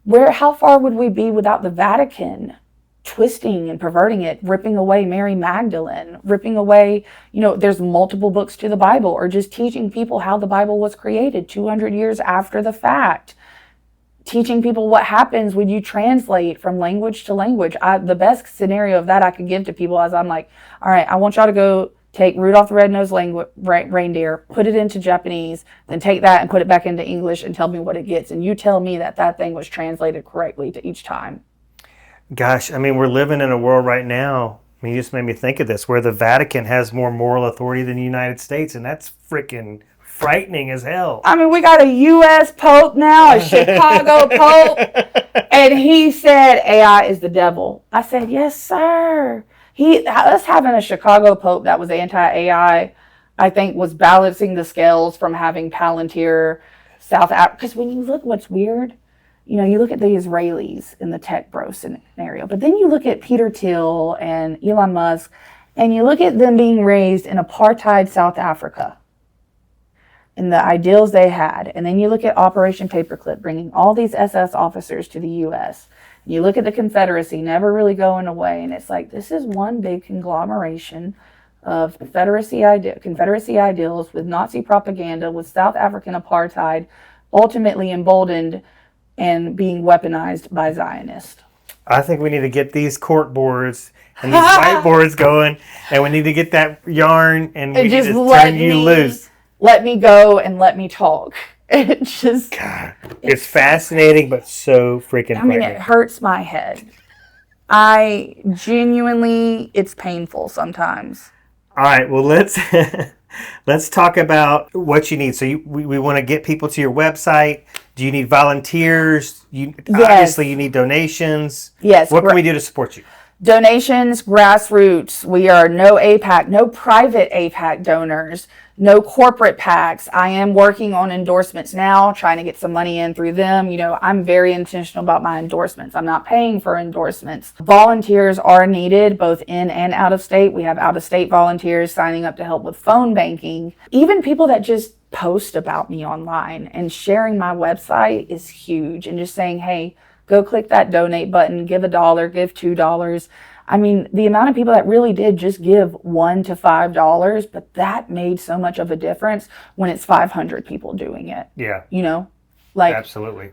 how far would we be without the Vatican twisting and perverting it, ripping away Mary Magdalene, ripping away, you know, there's multiple books to the Bible, or just teaching people how the Bible was created 200 years after the fact. Teaching people what happens when you translate from language to language. The best scenario of that I could give to people is I'm like, all right, I want y'all to go take Rudolph the Red-Nosed Reindeer, put it into Japanese, then take that and put it back into English and tell me what it gets. And you tell me that thing was translated correctly to each time. Gosh, I mean, we're living in a world right now, I mean, you just made me think of this, where the Vatican has more moral authority than the United States, and that's freaking frightening as hell. I mean, we got a U.S. Pope now, a Chicago Pope, and he said AI is the devil. I said, yes, sir. Us having a Chicago Pope that was anti-AI, I think, was balancing the scales from having Palantir, South Africa. Because when you look, what's weird, you know, you look at the Israelis in the tech bro scenario, but then you look at Peter Thiel and Elon Musk, and you look at them being raised in apartheid South Africa and the ideals they had. And then you look at Operation Paperclip, bringing all these SS officers to the U.S. You look at the Confederacy never really going away, and it's like, this is one big conglomeration of Confederacy ideals with Nazi propaganda, with South African apartheid, ultimately emboldened and being weaponized by Zionists. I think we need to get these cork boards and these whiteboards going, and we need to get that yarn, and we just need to turn you loose. Let me go and let me talk. It's just... God, it's fascinating, but so freaking I mean, it hurts my head. It's painful sometimes. All right, well, let's talk about what you need. So we want to get people to your website. Do you need volunteers? Yes. Obviously, you need donations. Yes. What can we do to support you? Donations, grassroots. We are no APAC, no private APAC donors, no corporate PACs. I am working on endorsements now, trying to get some money in through them. You know, I'm very intentional about my endorsements. I'm not paying for endorsements. Volunteers are needed both in and out of state. We have out of state volunteers signing up to help with phone banking. Even people that just post about me online and sharing my website is huge. And just saying, hey, go click that donate button, give $1, give $2. I mean, the amount of people that really did just give $1 to $5, but that made so much of a difference when it's 500 people doing it. Yeah. You know? Like, Absolutely.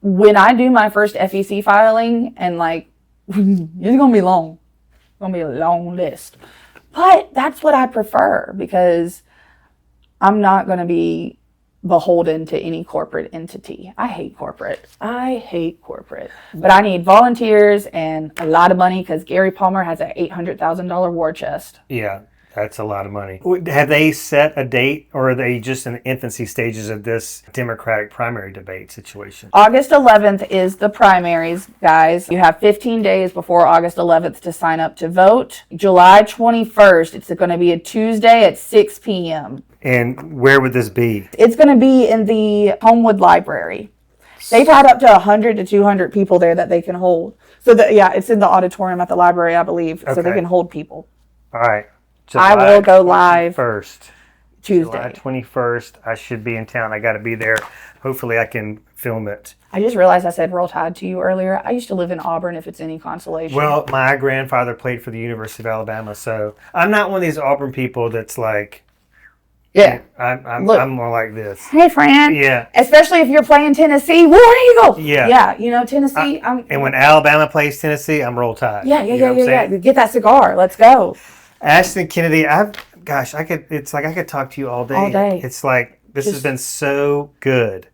when I do my first FEC filing, and like, it's gonna be long. It's gonna be a long list. But that's what I prefer, because I'm not gonna be beholden to any corporate entity. I hate corporate. But I need volunteers and a lot of money, because Gary Palmer has an $800,000 war chest. Yeah, that's a lot of money. Have they set a date, or are they just in the infancy stages of this Democratic primary debate situation? August 11th is the primaries, guys. You have 15 days before August 11th to sign up to vote. July 21st, it's going to be a Tuesday at 6 p.m. And where would this be? It's going to be in the Homewood Library. They've had up to 100 to 200 people there that they can hold. So, it's in the auditorium at the library, I believe. So they Okay. can hold people. All right. I will go live first. July Tuesday. 21st, I should be in town. I got to be there. Hopefully I can film it. I just realized I said Roll Tide to you earlier. I used to live in Auburn, if it's any consolation. Well, my grandfather played for the University of Alabama, so I'm not one of these Auburn people that's like, yeah. I'm more like this. Hey, Fran. Yeah. Especially if you're playing Tennessee. War Eagle. Yeah. Yeah, you know, Tennessee. And when Alabama plays Tennessee, I'm Roll Tide. Yeah. You know what I'm saying? Get that cigar. Let's go. Ashtyn Kennedy, it's like I could talk to you all day. All day. It's like, this has been so good.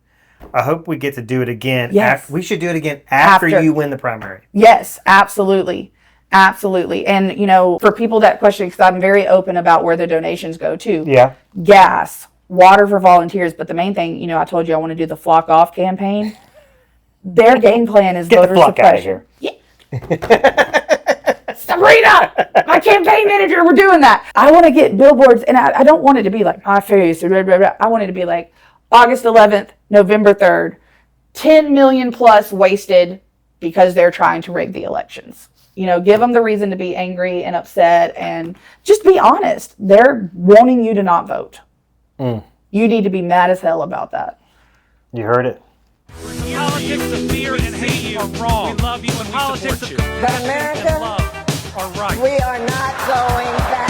I hope we get to do it again. Yes. We should do it again after you win the primary. Yes, absolutely. Absolutely. And, for people that question, because I'm very open about where the donations go to. Yeah. Gas, water for volunteers. But the main thing, I told you I want to do the Flock Off campaign. Their game plan is Get the voter flock out of suppression. Yeah. Sabrina, my campaign manager, we're doing that. I want to get billboards, and I don't want it to be like my face. Blah, blah, blah. I want it to be like August 11th, November 3rd, 10 million plus wasted because they're trying to rig the elections. Give them the reason to be angry and upset, and just be honest. They're wanting you to not vote. You need to be mad as hell about that. You heard it. Politics of fear and hate are wrong. We love you and politics of But America, love are right. we are not going back.